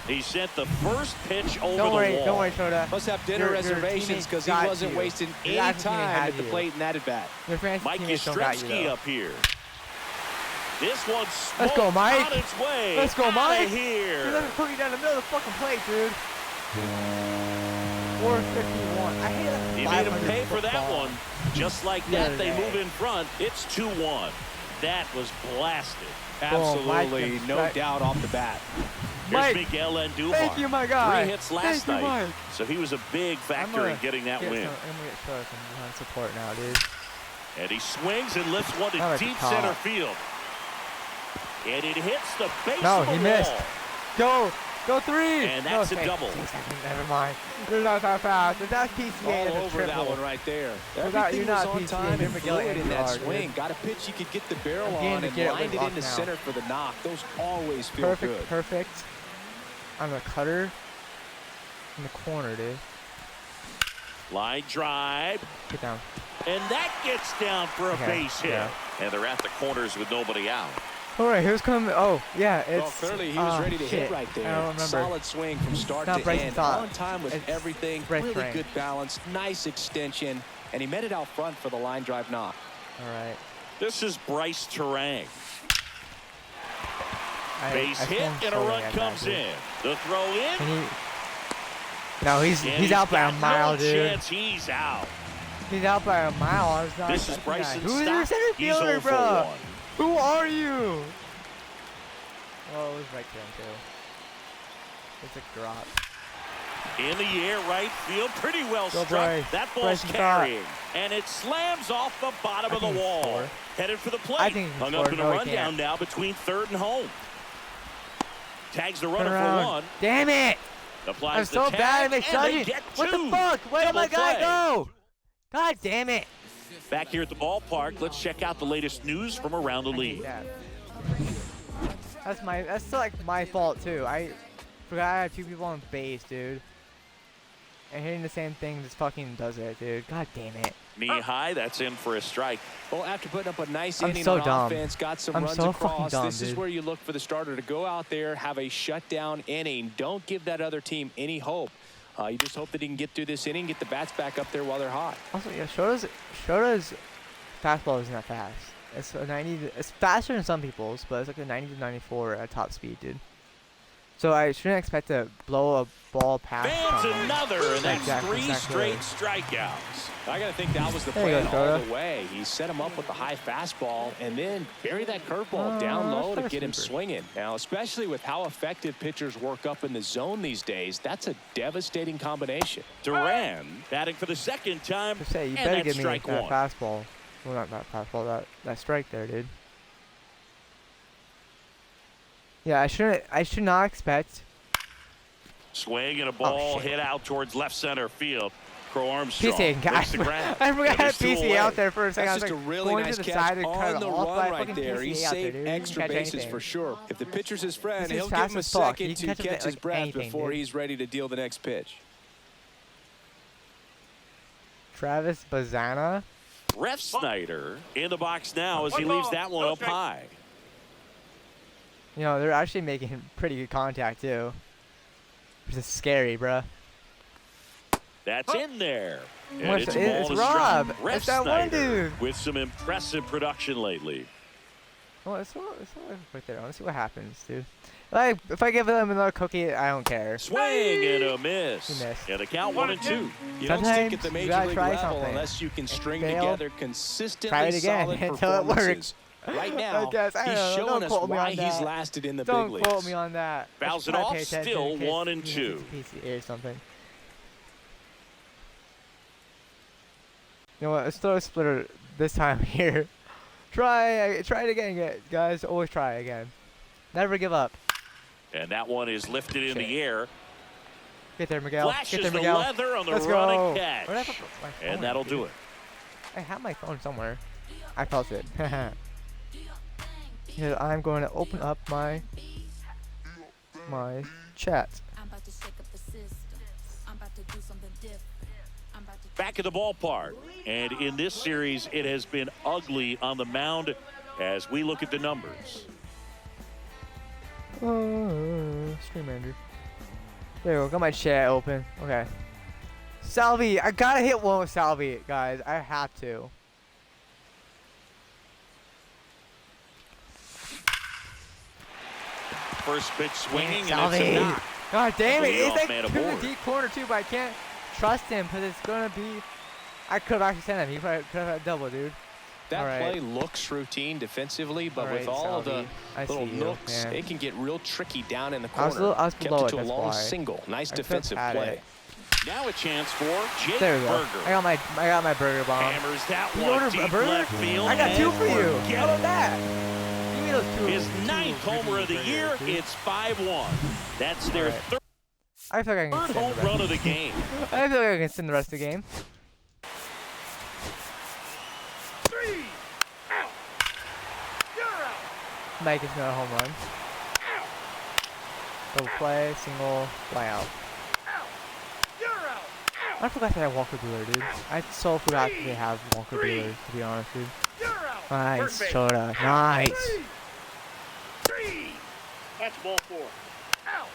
He sent the first pitch over the wall. Don't worry, Shota. Must have dinner reservations because he wasn't wasting any time at the plate in that at bat. Mike Yastrzemski up here. This one's Let's go, Mike. on its way. Let's go, Mike. Here. He's cooking down the middle of the fucking plate, dude. 451. I hate that. He made him pay for that one. Just like that, they move in front. It's 2-1. That was blasted. Absolutely, no doubt off the bat. Here's Miguel Andujar. Thank you, my guy. 3 hits last night. So he was a big factor in getting that win. I'm gonna get Shota some support now, dude. And he swings and lifts one to deep center field. And it hits the base of the wall. He missed. Go 3. And that's a double. Never mind. You're not that fast. If that's PCA, all over that one right there. You're not on PCA. time and fluid in that swing. Dude. Got a pitch you could get the barrel on and lined it into center for the knock. Those always feel good. Perfect. On the cutter. In the corner, dude. Line drive. Get down. And that gets down for a base hit. Yeah. And they're at the corners with nobody out. All right, who's coming? Oh, yeah, it's. Well, clearly he was ready to hit right there. I don't remember. Solid swing from start to end. On time with everything. Really good balance. Nice extension. And he met it out front for the line drive knock. All right. This is Bryce Terang. Base hit and a run comes in. The throw in. No, he's out by a mile, dude. He's out. He's out by a mile. I was not. This is Bryson Who's your center fielder, bro? Who are you? Oh, it was right to him, too. It's a drop. In the air, right field. Pretty well struck. Bryce. That ball's carrying. And it slams off the bottom of the wall. Headed for the plate. Hung up in a rundown now between third and home. Tags the runner for 1. Damn it! Applies I'm so bad at misjudging. What the fuck? Where did my guy go? God damn it. Back here at the ballpark, let's check out the latest news from around the league. That's still like my fault too. I forgot I had 2 people on base, dude. And hitting the same thing just fucking does it, dude. God damn it. Knee high, that's in for a strike. Well, after putting up a nice inning on offense, got some runs across. This is where you look for the starter to go out there, have a shutdown inning. Don't give that other team any hope. You just hope that he can get through this inning, get the bats back up there while they're hot. Also, yeah, Shota's fastball isn't that fast. It's a 90. It's faster than some people's, but it's like a 90 to 94 at top speed, dude. So I shouldn't expect to blow a ball past. Fans another, and that's 3 straight strikeouts. I got to think that was the plan all the way. He set him up with the high fastball and then bury that curveball down low to get him swinging. Now, especially with how effective pitchers work up in the zone these days, that's a devastating combination. Duran batting for the second time, you better give me that fastball. Well, not that fastball, that strike there, dude. Yeah, I should not expect. Swing and a ball hit out towards left center field. Crow Armstrong. PCA guy. I forgot I had PCA out there for a second. That's just a really nice catch on the run right there. He saved extra bases for sure. If the pitcher's his friend, he'll give him a second to catch his breath before he's ready to deal the next pitch. Travis Bazana. Ref Snyder in the box now as he leaves that one up high. You know, they're actually making pretty good contact, too. Which is scary, bruh. That's in there. And it's Rob. It's that one dude. With some impressive production lately. Oh, it's right there. Let's see what happens, dude. Like, if I give them another cookie, I don't care. Swing and a miss. He missed. And a count 1-2. You don't stick at the major league level something. unless you can string together consistently try it again solid until it performances. works. Right now, he's showing us why he's lasted in the big leagues. Don't quote me on that. Fouls it off, still 1-2. PCA or something. You know what? Let's throw a splitter this time here. Try it again, guys. Always try again. Never give up. And that one is lifted in the air. Get there, Miguel. Flashes Get there, Miguel. the leather on the Let's running go. catch. And that'll do it. I have my phone somewhere. I felt it. Here, I'm going to open up my chat. Back at the ballpark. And in this series, it has been ugly on the mound as we look at the numbers. Stream manager. There we go. Got my chat open. Okay. Salvi. I gotta hit one with Salvi, guys. I have to. First pitch swinging, and it's a knock. God damn it. It's like man to the aboard. deep corner, too, but I can't trust him because it's going to be... I could have actually sent him. He probably could have had a double, dude. That play looks routine defensively, but with all of the little nooks, it can get real tricky down in the corner. I was Kept below it to it, a long why. single. Nice defensive play. Now a chance for Jake There we go. Berger. I got my burger bomb. Hammers that You one ordered deep a burger? left field. I got two for you. Forget How about it. that? Give me those two. His ninth homer of the year. Dude. It's 5-1. That's their third I feel like I can extend home the rest. run of the game. I feel like I can extend the rest of the game. 3 out. You're out. Mike is not a home run. Out. Double play, single, fly out. Out. You're out. I forgot that I have Walker Buehler, dude. I so forgot that they have Walker Buehler, to be honest, dude. You're out. Nice, First base. Shota. Nice. 3. That's ball 4. Out.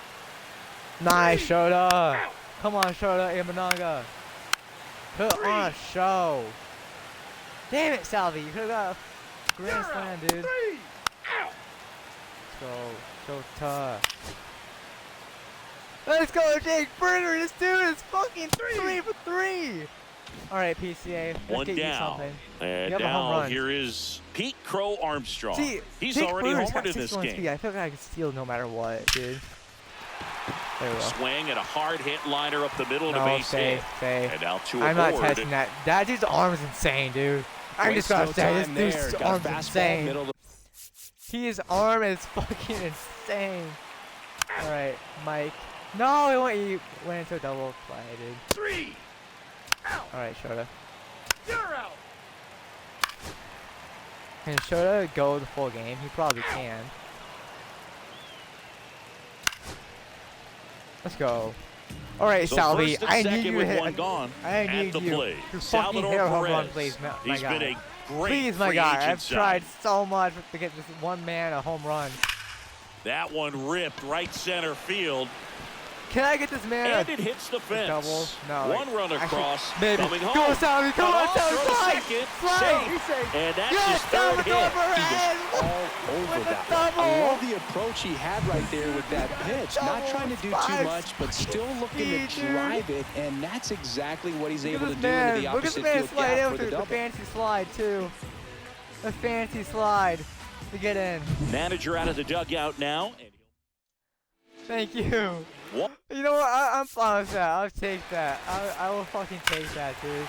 Nice, Shota. Out. Come on, Shota Imanaga. Put on a show. Damn it, Salvi. You could have got a grand slam, dude. 3 out. Let's go, Shota. Let's go, Jake Berger. This dude is fucking 3 for 3. All right, PCA. Let's One get you down. something. And You have a home now run. here is Pete Crow Armstrong. See, He's Jake already Berger's homered got in this 61 game. speed. I feel like I can steal no matter what, dude. There we go. Swing and a hard hit liner up the middle to No, base stay, hit. stay. And now two I'm not aboard. testing that. That dude's arm is insane, dude. I just gotta say, this dude's arm is insane. His arm is fucking insane. All right, Mike. No, he went into a double play, dude. 3 out. All right, Shota. You're out. Can Shota go the full game? He probably can. Let's go. All right, So Salvi. first and I need second you to with hit. one gone I at need the you plate. to fucking Salvador hit a home Perez. run, please, my He's guy. been a great Please, my free guy. agent I've sign. tried so much to get this one man a home run. That one ripped right center field. Can I get this man And it hits the fence. double? No. One run across. Maybe. Coming home. Go, Salvi. Come on, Salvi. Throw to Slide. second. Slide. Safe. He's safe. And that's Yes, his third Salvador hit. Perez. All over With the that double. one. I love the approach he had right there with that pitch. Not trying to do too much, but still looking to drive it, and that's exactly what he's able to do into the Look at the opposite man field slide gap in for the with the double. fancy slide, too. The fancy slide to get in. Manager out of the dugout now. Thank you. What? You know what? I'm fine with that. I'll take that. I will fucking take that, dude.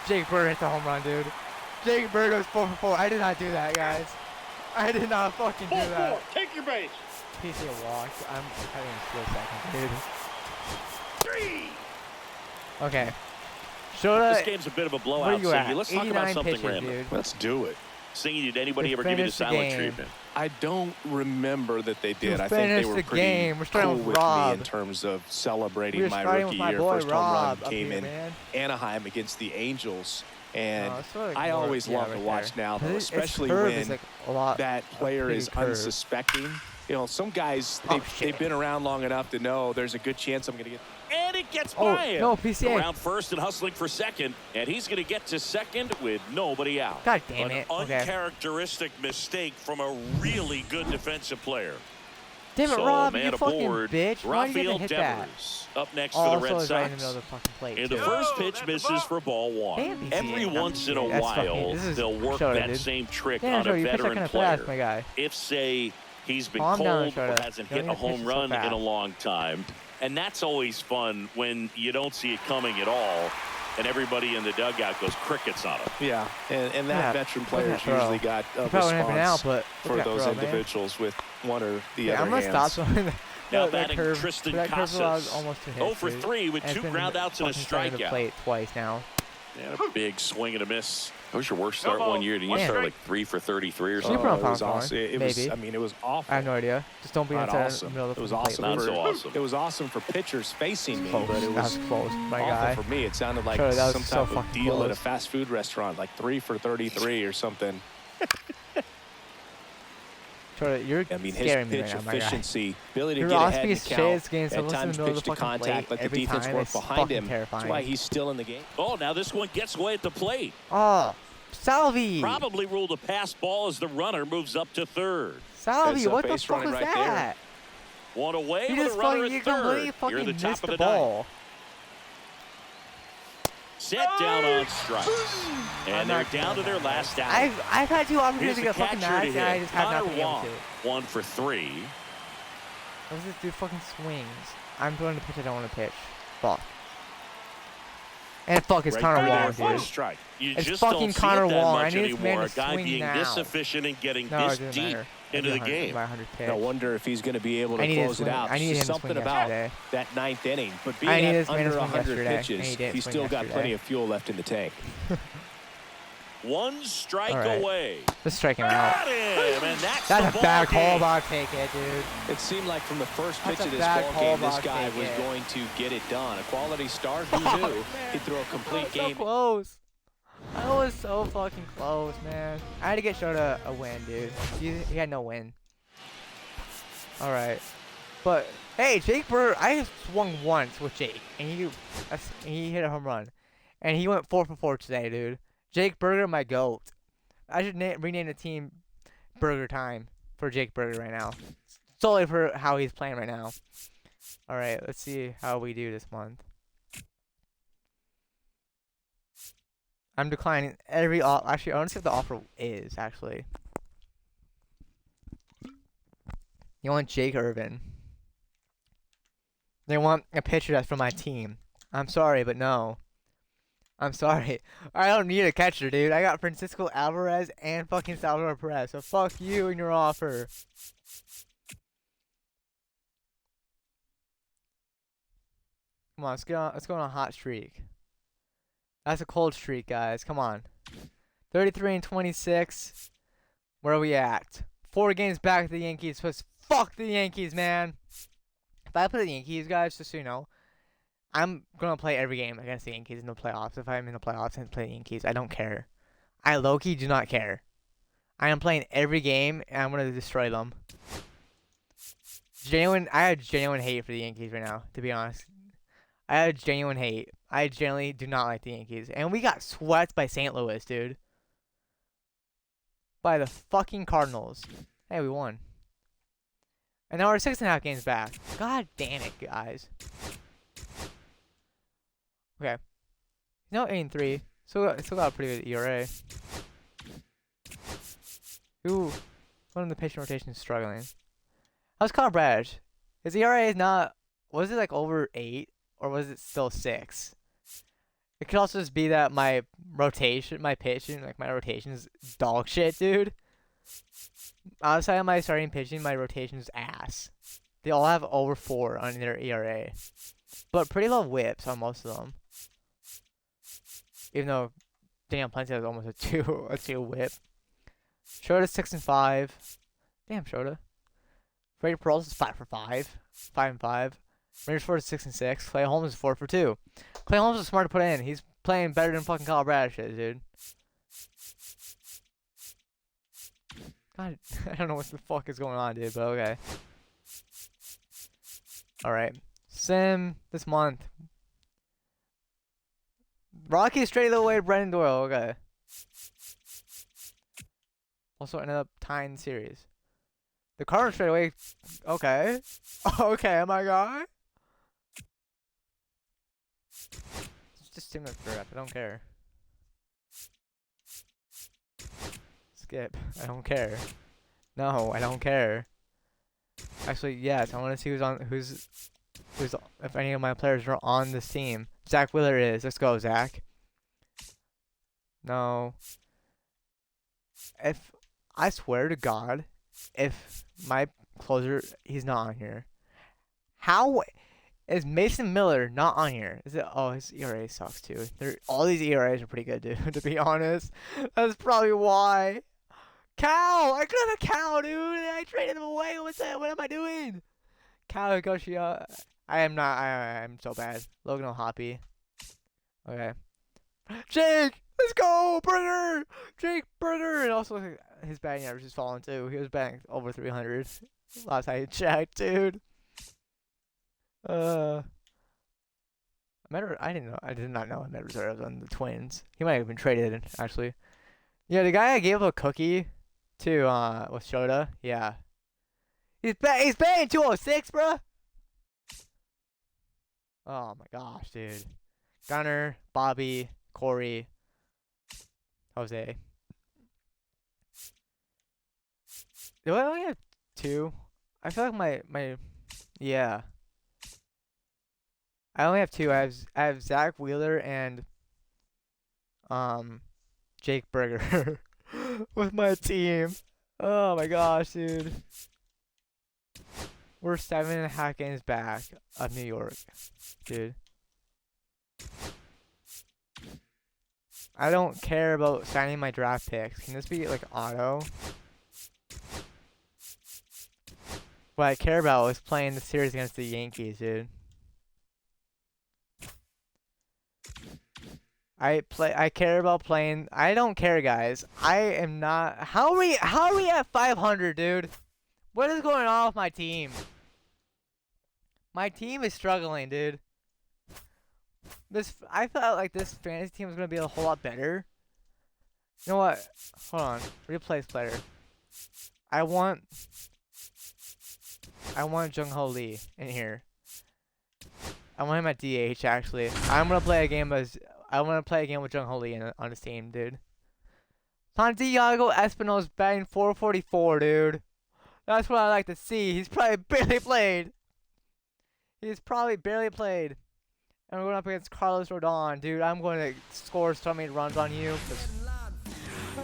Jake Berger hits a home run, dude. Jake Berger goes 4 for 4. I did not do that, guys. I did not fucking do Ball that. 4. Take your base. PC walked. I'm having a split second, dude. 3. Okay. Shota. This game's a bit of a Where blowout, you Singy. at? Let's talk about 89 something pitches, random. dude. Let's do it. Singy, did anybody To ever give you the finish the silent game. treatment? I don't remember that they did. To I think they finish were the pretty game. We're starting cool with with me Rob. in terms of celebrating We're my starting rookie with my year. boy First home Rob run up came here, in man. Anaheim against the Angels, and No, it's sort of I more- always yeah, love right to watch there. now, 'Cause though, its especially curve when is like a lot, that player pretty is curve. unsuspecting. You know, some guys, Oh, they've shit. been around long enough to know there's a good chance I'm going to get. And it it gets by him. No, PCA. Around first and hustling for second, and he's going to get to second with nobody out. God damn it. An uncharacteristic mistake from a really good defensive player. Damn it, Rob, you fucking aboard, bitch. Why did you Rafael hit that? Devers up next for the Red Sox. Right in the middle of the fucking plate, and the first pitch misses for ball one. Damn, Every once in a while, they'll work that same trick on a veteran player. My guy. If, say, he's been cold or hasn't hit a home run in a long time. And that's always fun when you don't see it coming at all. And everybody in the dugout goes crickets on him. Yeah, and that veteran player's usually got a response for those individuals with one or the other I'm going to stop something. Now batting Tristan Casas. Almost 0 for 3 with 2 groundouts and a strikeout. Plate twice now. And a big swing and a miss. That was your worst start one year. Didn't you start like 3 for 33 or something? It was awesome. It was, I mean, it was awful. I have no idea. Just don't be inside awesome. the middle of the It was awesome. Not so awesome. It was awesome for pitchers facing me, but it was close. My awful guy. for me. It sounded like some type of deal at a fast food restaurant, like 3 for 33 or something. You're I mean, his scaring me pitch right now, efficiency, ability to Your get ahead in the Ospreys count, at times pitch to contact, let the defense work behind him. That's why he's still in the game. Oh, now this one gets away at the plate. Oh, Salvi. Probably ruled a pass ball as the runner moves up to third. Salvi, what the fuck was that? One away with a runner at third. You're the top of the ball. Set down on strikes. And they're down to their last out. I've had 2 opportunities to get fucking match, and I just have not been able to. 1 for 3. What does this dude fucking swings? I'm going to pitch I don't want to pitch. Fuck. And fuck, it's Connor Wong, dude. Strike. It's fucking Connor Wong. I need this man to swing now. A guy being this efficient and getting this deep into the game. I wonder if he's going to be able to close it out. I need him something about that 9th inning. But being at under 100 pitches, he's still got plenty of fuel left in the tank. 1 strike away. Just strike him out. And that's a bad call, Bob. Take it, dude. It seemed like from the first pitch of this ball game, this guy was going to get it done. A quality start, who knew? He'd throw a complete game. So close. I was so fucking close, man. I had to get Shota a win, dude. He had no win. Alright. But, hey, Jake Burger, I swung once with Jake. And he hit a home run. And he went 4 for 4 today, dude. Jake Burger, my GOAT. I should rename the team Burger Time for Jake Burger right now. Solely for how he's playing right now. Alright, let's see how we do this month. I'm declining every offer. Actually, I want to see what the offer is, actually. You want Jake Irvin. They want a pitcher that's from my team. I'm sorry, but no. I'm sorry. I don't need a catcher, dude. I got Francisco Alvarez and fucking Salvador Perez. So fuck you and your offer. Come on, let's go on a hot streak. That's a cold streak, guys. Come on. 33-26. Where are we at? 4 games back to the Yankees. Fuck the Yankees, man. If I play the Yankees, guys, just so you know, I'm going to play every game against the Yankees in the playoffs. If I'm in the playoffs and play the Yankees, I don't care. I low-key do not care. I am playing every game, and I'm going to destroy them. I have genuine hate for the Yankees right now, to be honest. I have genuine hate. I generally do not like the Yankees. And we got swept by St. Louis, dude. By the fucking Cardinals. Hey, we won. And now we're 6.5 games back. God damn it, guys. Okay. No, 8-3. Still got a pretty good ERA. Ooh. One of the pitching rotation is struggling. How's Kyle Bradish? His ERA is not... Was it like over 8? Or was it still 6? It could also just be that my rotation, my pitching, like my rotation is dog shit, dude. Outside of my starting pitching, my rotation is ass. They all have over 4 on their ERA. But pretty low whips on most of them. Even though Daniel Plenty has almost a 2 whip. Shota's 6-5. Damn, Shota. Freddie Peralta's 5 for 5. 5-5. Rangers 4 to 6-6. Clay Holmes is 4 for 2. Clay Holmes is smart to put in. He's playing better than fucking Kyle Bradish is, dude. God, I don't know what the fuck is going on, dude, but okay. Alright. Sim, this month, Rockies traded away Brendan Doyle. Okay. Also ended up tying the series. The Cardinals traded away. Okay. Okay, my guy. It's just similar draft. I don't care. Skip. I don't care. No, I don't care. Actually, yes. I want to see who's if any of my players are on this team. Zach Wheeler is. Let's go, Zach. No. If I swear to God, if my closer he's not on here. How is Mason Miller not on here? Is it? Oh, his ERA sucks too. All these ERAs are pretty good, dude. To be honest, that's probably why. Cal, I could have a Cal, dude. I traded him away. What's that? What am I doing? Cal Goshia. I am not. I'm so bad. Logan O'Hoppe. Okay. Jake, let's go, Burger. Jake Burger, and also his batting average has fallen too. He was batting over 300 last I checked, dude. I didn't know. I did not know I met reserves on the Twins. He might have been traded, actually. Yeah, the guy I gave a cookie to was Shota. Yeah. He's batting 206, bro. Oh my gosh, dude. Gunner, Bobby, Corey, Jose. Do I only have 2? I feel like my yeah. I only have 2. I have Zach Wheeler and Jake Burger with my team. Oh my gosh, dude. We're 7.5 games back of New York, dude. I don't care about signing my draft picks. Can this be like auto? What I care about is playing the series against the Yankees, dude. I care about playing. I don't care, guys. I am not. How are we at 500, dude? What is going on with my team? My team is struggling, dude. I felt like this fantasy team was gonna be a whole lot better. You know what? Hold on. Replace player. I want Jung-Ho Lee in here. I want him at DH, actually. I want to play a game with Jung-Ho Lee on his team, dude. Santiago Espinal's batting 444, dude. That's what I like to see. He's probably barely played. And we're going up against Carlos Rodon, dude. I'm going to score so many runs on you.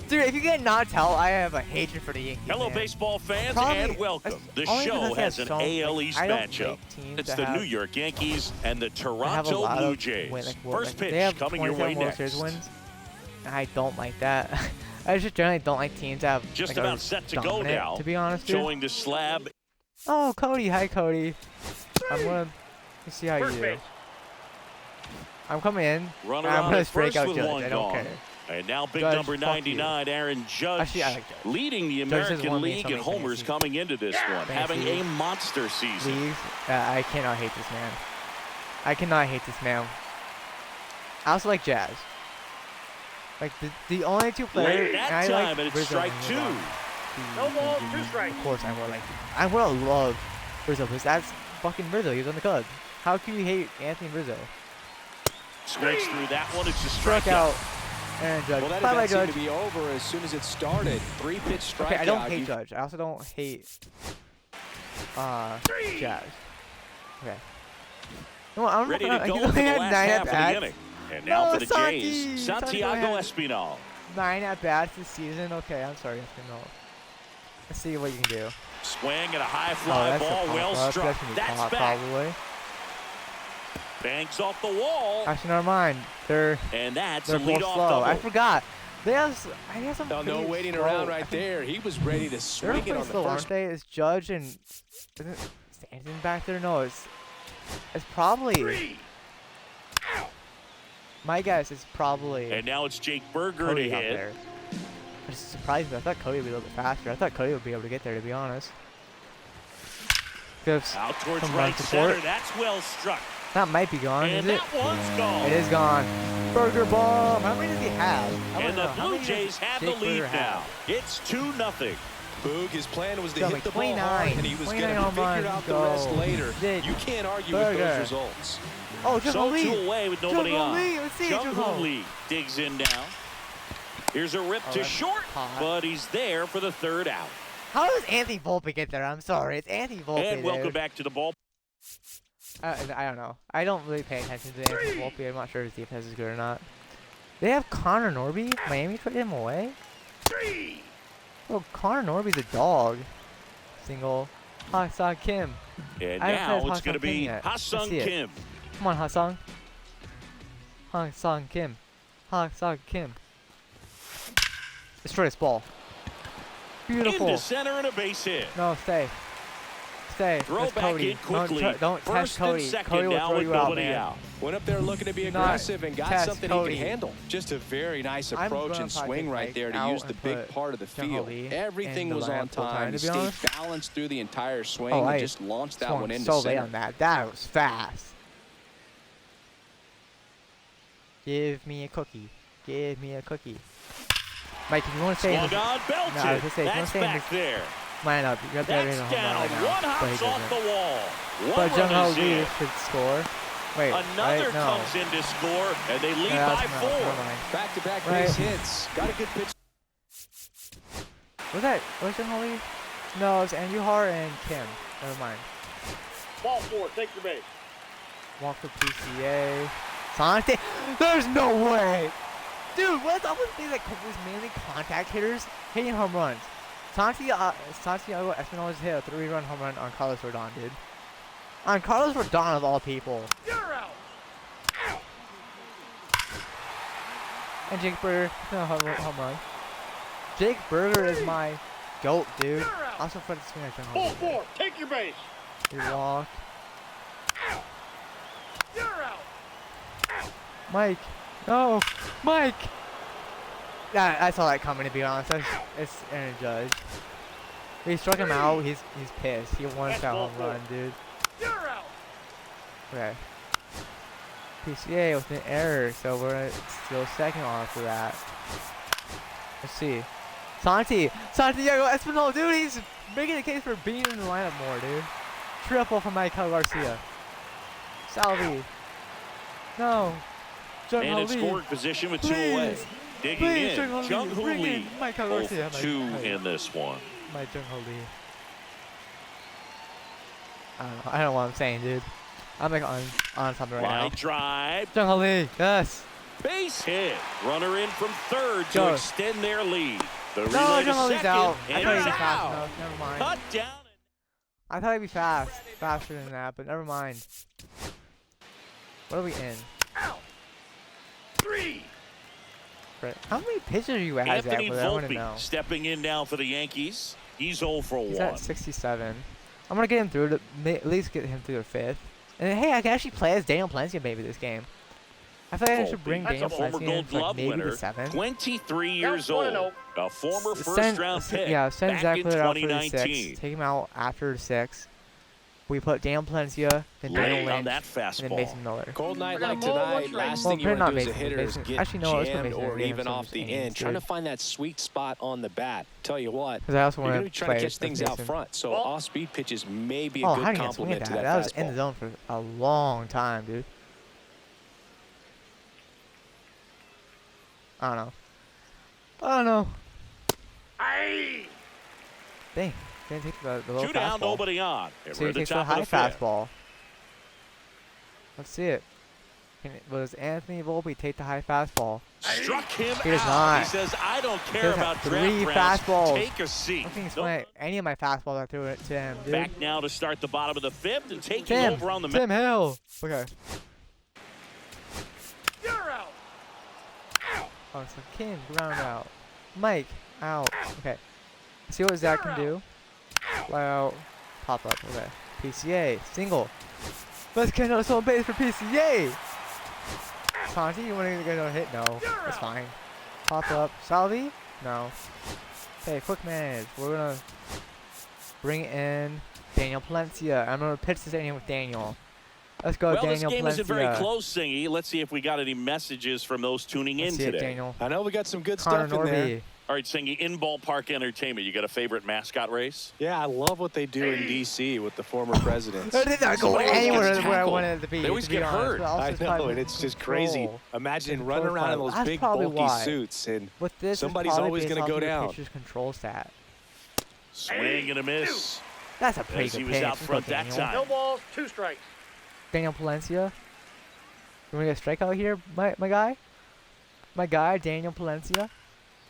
Dude, if you can't not tell, I have a hatred for the Yankees. Hello, man. Baseball fans, and welcome. The show has an AL East matchup. It's the New York Yankees and the Toronto Blue Jays. First pitch coming your way next. Wins, and I don't like that. I just generally don't like teams that have just about set to go now. To be honest, dude. Showing the slab. Oh, Cody. Hi, Cody. Let's see how you do. I'm coming in. I'm going to strike out Judge. I don't care. And now big Judge, number 99, Aaron Judge, actually, I like leading the American League in homers coming into this one, having a monster season. I cannot hate this man. I cannot hate this man. I also like Jazz. Like the only 2 players. That time, and it's strike 2. No balls, 2 strikes. Of course, I would love Rizzo because that's fucking Rizzo. He was on the Cubs. How can you hate Anthony Rizzo? Strikes through that one. It's a strikeout. Aaron Judge. Well, that Bye-bye, event seemed Judge. to be over as soon as it started. 3-pitch strikeout. Okay, I don't hate Judge. I also don't hate Jazz. Okay. No, I don't ready know. to go He for only the had last 9 half of the at-bats. inning. And now for the Santi. Jays, Santiago Espinal. 9 at-bats this season. Okay, I'm sorry, Espinal. Let's see what you can do. Swing and a high fly ball, well struck. That's back. Probably. Banks off the wall. Actually, never mind. They're both slow. double. I forgot. They have some. No waiting around right there. He was ready to swing it on the slow, first. Aren't they? Is Judge and isn't Stanton back there? No, it's probably. My guess is probably. And now it's Jake Burger Cody to out hit. there. Which surprised me. I thought Cody would be a little bit faster. I thought Cody would be able to get there, to be honest. Out towards right center. That's well struck. That might be gone, and is it? that one's gone. It is gone. Burger bomb. How many does he have? And the Blue Jays have the lead now. It's 2-0. Boog, his plan was to hit the ball 29, hard, and he was going to figure out the rest later. You can't argue with those results. Oh, So Lee. 2 away with nobody on. Let's see Jung-Hoo Lee digs in now. Here's a rip to short, but he's there for the third out. How does Anthony Volpe get there? I'm sorry, it's Anthony Volpe. And welcome back to the ball. I don't know. I don't really pay attention to Anthony Volpe. I'm not sure his defense is good or not. They have Connor Norby. Miami traded him away. Oh, Connor Norby's a dog. Single. Ha-Sung Kim. And now it's going to be Ha-Sung Kim. Come on, Ha-Sung. Ha-Sung Kim. Ha-Sung Kim. Destroy this ball. Beautiful. Into center and a base hit. No, stay. Stay. Throw That's back Cody. in quickly. Don't test Cody. Cody will throw you out, man. Went up there looking to be aggressive and got something he can handle. Just a very nice approach and swing right there to use the big part of the field. Everything was on time. He stayed balanced through the entire swing and just launched that one into center. On that. That was fast. Give me a cookie. Give me a cookie. Mike, if you want to say swung on, belted. No, I was say, that's back there. Line up. You're That's down. One hops off the wall. One but Jung-Hoo Lee in. should score. Wait, another comes in to score, and they lead by 4. Back-to-back base hits. Got a good pitch. Was that Jung-Hoo Lee? No, it's Andrew Har and Kim. Never mind. Ball 4, take your base. Walk for PCA. Sante. There's no way. Dude, what's up with these like mainly contact hitters hitting home runs? Santiago Espinal just hit a 3-run home run on Carlos Rodon, dude. On Carlos Rodon of all people. You're out. Out. And Jake Berger, no home run. Jake Berger is my GOAT, dude. Also for the swing at Jung-Hoo Lee. Ball 4, take your base. He walked. Out. You're out. Out. Mike. No. Mike. Yeah, I saw that coming, to be honest. It's Aaron Judge. He struck him out. He's pissed. He wants that home run, dude. You're out. Okay. PCA with an error, so we're gonna steal second off for that. Let's see. Santiago Espinal, dude, he's making a case for being in the lineup more, dude. Triple from Michael Garcia. Salvi. No. And in scoring position with 2 away. Digging in, Jung-Hoo Lee. Both 2 in this one. My Jung-Hoo Lee. I don't know. I don't know what I'm saying, dude. I'm like on something right now. Line drive. Jung-Hoo Lee, yes. Base hit. Runner in from third to Go. extend their lead. The relay No, to Jung-Hoo Lee's second, out. I and thought he'd he's be fast out. enough. Never mind. Cut down. I thought he'd be faster than that, but never mind. What are we in? Out. 3. How many pitches are you at? Anthony I want to know. Volpe stepping in now for the Yankees. He's 0 for 1. He's at 67. I'm gonna get him through to at least get him through the 5th. And hey, I can actually play as Daniel Palencia maybe this game. I feel like I should bring Daniel Palencia in for like maybe the 7th. 23 years old, a former first-round pick. Yeah, send back Zach in Wheeler out for the 2019. 6th. Take him out after the 6th. We put Daniel Palencia, then Daniel Lynch, on that and then Mason fastball. Miller. Cold night like tonight, last thing you Well, want to not do as a hitter is get Actually, no, let's put jammed Mason or Miller. even off the end. Trying to find that sweet spot on the bat. Tell you what, Because I also you're want going to be trying to catch things out front. So off-speed pitches may be a how good do you get swing at complement to that? that That was in the fastball. zone for a long time, dude. I don't know. Aye. Dang. Didn't take the low 2 down, fastball. nobody on. And See we're if at he the takes the top high of the 5th. fastball. Let's see it. Does Anthony Volpe take the high fastball? Struck him He does out. not. He says, I don't He care does about have 3 draft rounds. fastballs. Take a seat. I don't think he's Nope. playing any of my fastballs I threw it to him, dude. Back now to start the bottom of the 5th and taking Tim. over on the Tim Hill. Okay. You're out. Oh, so King, ground out. Mike, out. Okay. See what Zach can do. Fly out. Pop up. Okay. PCA. Single. Let's get on some base for PCA. Conti, you want to get a hit? No. That's fine. Pop up. Salvi? No. Okay, quick manage. We're going to bring in Daniel Palencia. I'm going to pitch this inning with Daniel. Let's go, well, Daniel this game isn't very Palencia. close, Singy. Let's see if we got any messages from those tuning in today. Daniel. I know we got some good Connor stuff in there. Norby. All right, Singy, in ballpark entertainment, you got a favorite mascot race? Yeah, I love what they do in D.C. with the former presidents. They did not go Somebody anywhere gets where I tackled. wanted it to be. They always to be get honest, hurt. but also I it's know, probably and it's just crazy. control. Imagine And running around in profile. those That's big, probably bulky why. suits, and With this, somebody's always going to go down. Pitcher's control stat. Swing and a miss. That's a pretty As he good was pitch. out Let's go, front that Daniel. time. No balls, 2 strikes. Daniel Palencia. You want to get a strikeout here, my guy? My guy, Daniel Palencia.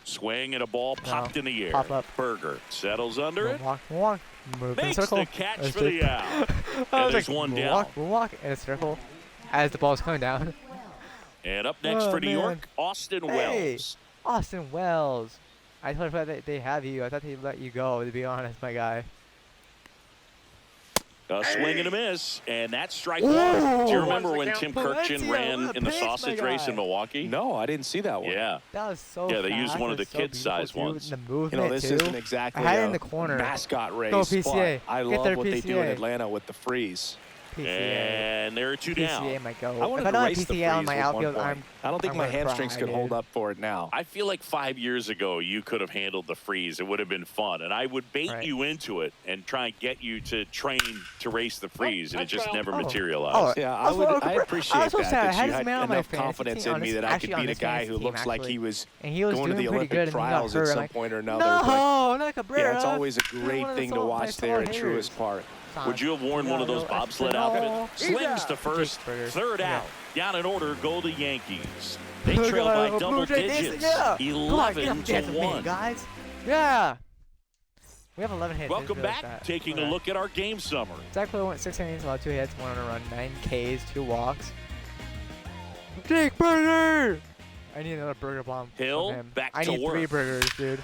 Swing and a ball popped in the air. Pop up. Berger settles under it. Walk. Move in Makes circle. the catch That's for the out. And there's one down. Walk in a circle as the ball's coming down. And up next Oh, for New man. York, Austin Hey. Wells. Austin Wells. I totally forgot that they have you. I thought they'd let you go, to be honest, my guy. A swing and a miss, and that's strike Ooh. one. Do you remember when Tim Valencia, Kirkchin what ran a in the pace, my sausage race in guy. Milwaukee? No, I didn't see that one. Yeah. That was so Yeah, they fast. used one of It was the so kid-size beautiful, too, ones. and the movement, You know, this too. isn't exactly I had it a in the corner. mascot race, Go but PCA. I Get love there, what they do in PCA. Atlanta with the freeze. PCA. And there are two down. PCA might go. I wanted If I to don't have race the PCA on freeze my at one outfield, point. I don't think I'm my gonna hamstrings cry, could hold dude. up for it now. I feel like 5 years ago you could have handled the freeze. It would have been fun. And I would bait Right. you into it and try and get you to train to race the freeze. And it just never Oh. materialized. Yeah, I I appreciate so that, sad. I that had you this had man on my enough fantasy confidence team, in me that I could actually on beat a this guy fantasy who team, looks like actually. he was And he was going to the doing pretty Olympic good, and he got trials hurt. at I'm some like, point or another. But no, not Cabrera. yeah, it's always a You're great one of the thing to so- watch my there at fellow Truist haters. Park. Would you have worn one of those bobsled outfits? Slings to first, third out. Down in order go the Yankees. They trail by double digits, Yeah. 11 to 1. Guys. Yeah. We have 11 hits. Welcome back. Taking a look at our game summary. Zach Wheeler went 6 innings, allowed 2 hits, 1 on a run, 9 Ks, 2 walks. Jake Burger! I need another burger bomb. Hill, from him. back I to need work. 3 burgers, dude.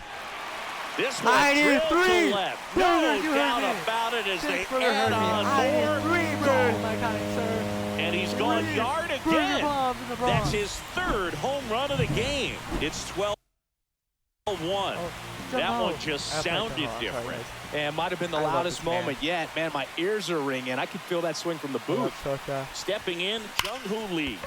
This one I need drilled 3. to left. Burger, No you doubt heard me. about it as they Jake Burger add heard me. on I more. need 3 burgers, my kind sir. And he's gone 3 yard burger again. bombs in the Bronx. That's his third home run of the game. It's 12-1. That one just sounded different. And might have been the I love loudest this man. moment yet. Man, my ears are ringing. I can feel that swing from the booth. Stepping in, Jung-Hoo Lee.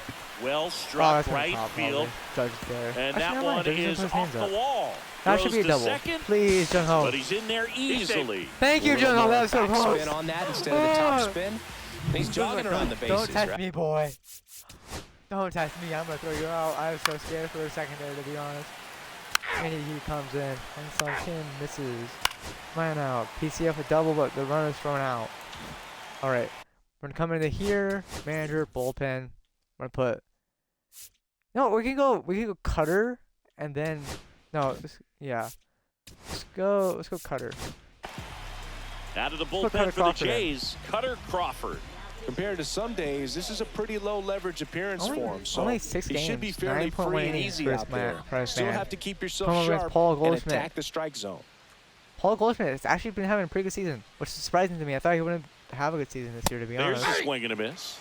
Well Oh, struck that's right field. Judge there. And Actually, that never one mind. Judge is didn't put his off hands the up. wall. That should Throws be a to double. second, Please, Jung Ho. but he's in there easily. Thank you, Jung Ho. That was so close. Spin on that instead of the top spin. And he's jogging around the bases, Don't touch right? me, boy. Don't touch me. I'm going to throw you out. I was so scared for a second there, to be honest. And he comes in. And some Kim misses. Man out. PCF a double, but the runner's thrown out. All right. We're going to come into here. Manager, bullpen. We're going to put... No, we can go Cutter. And then... No, yeah. Let's go Cutter. Out of the Cutter bullpen for the Crawford in. Jays, Cutter Crawford. Compared to some days, this is a pretty low leverage appearance for him. So only 6 he games. should be fairly 9.1 free and innings easy for out there. this Still man. have to keep yourself Come against sharp Paul and Goldschmidt. attack the strike zone. Paul Goldschmidt has actually been having a pretty good season, which is surprising to me. I thought he wouldn't have a good season this year, to be There's honest. a swing and a miss.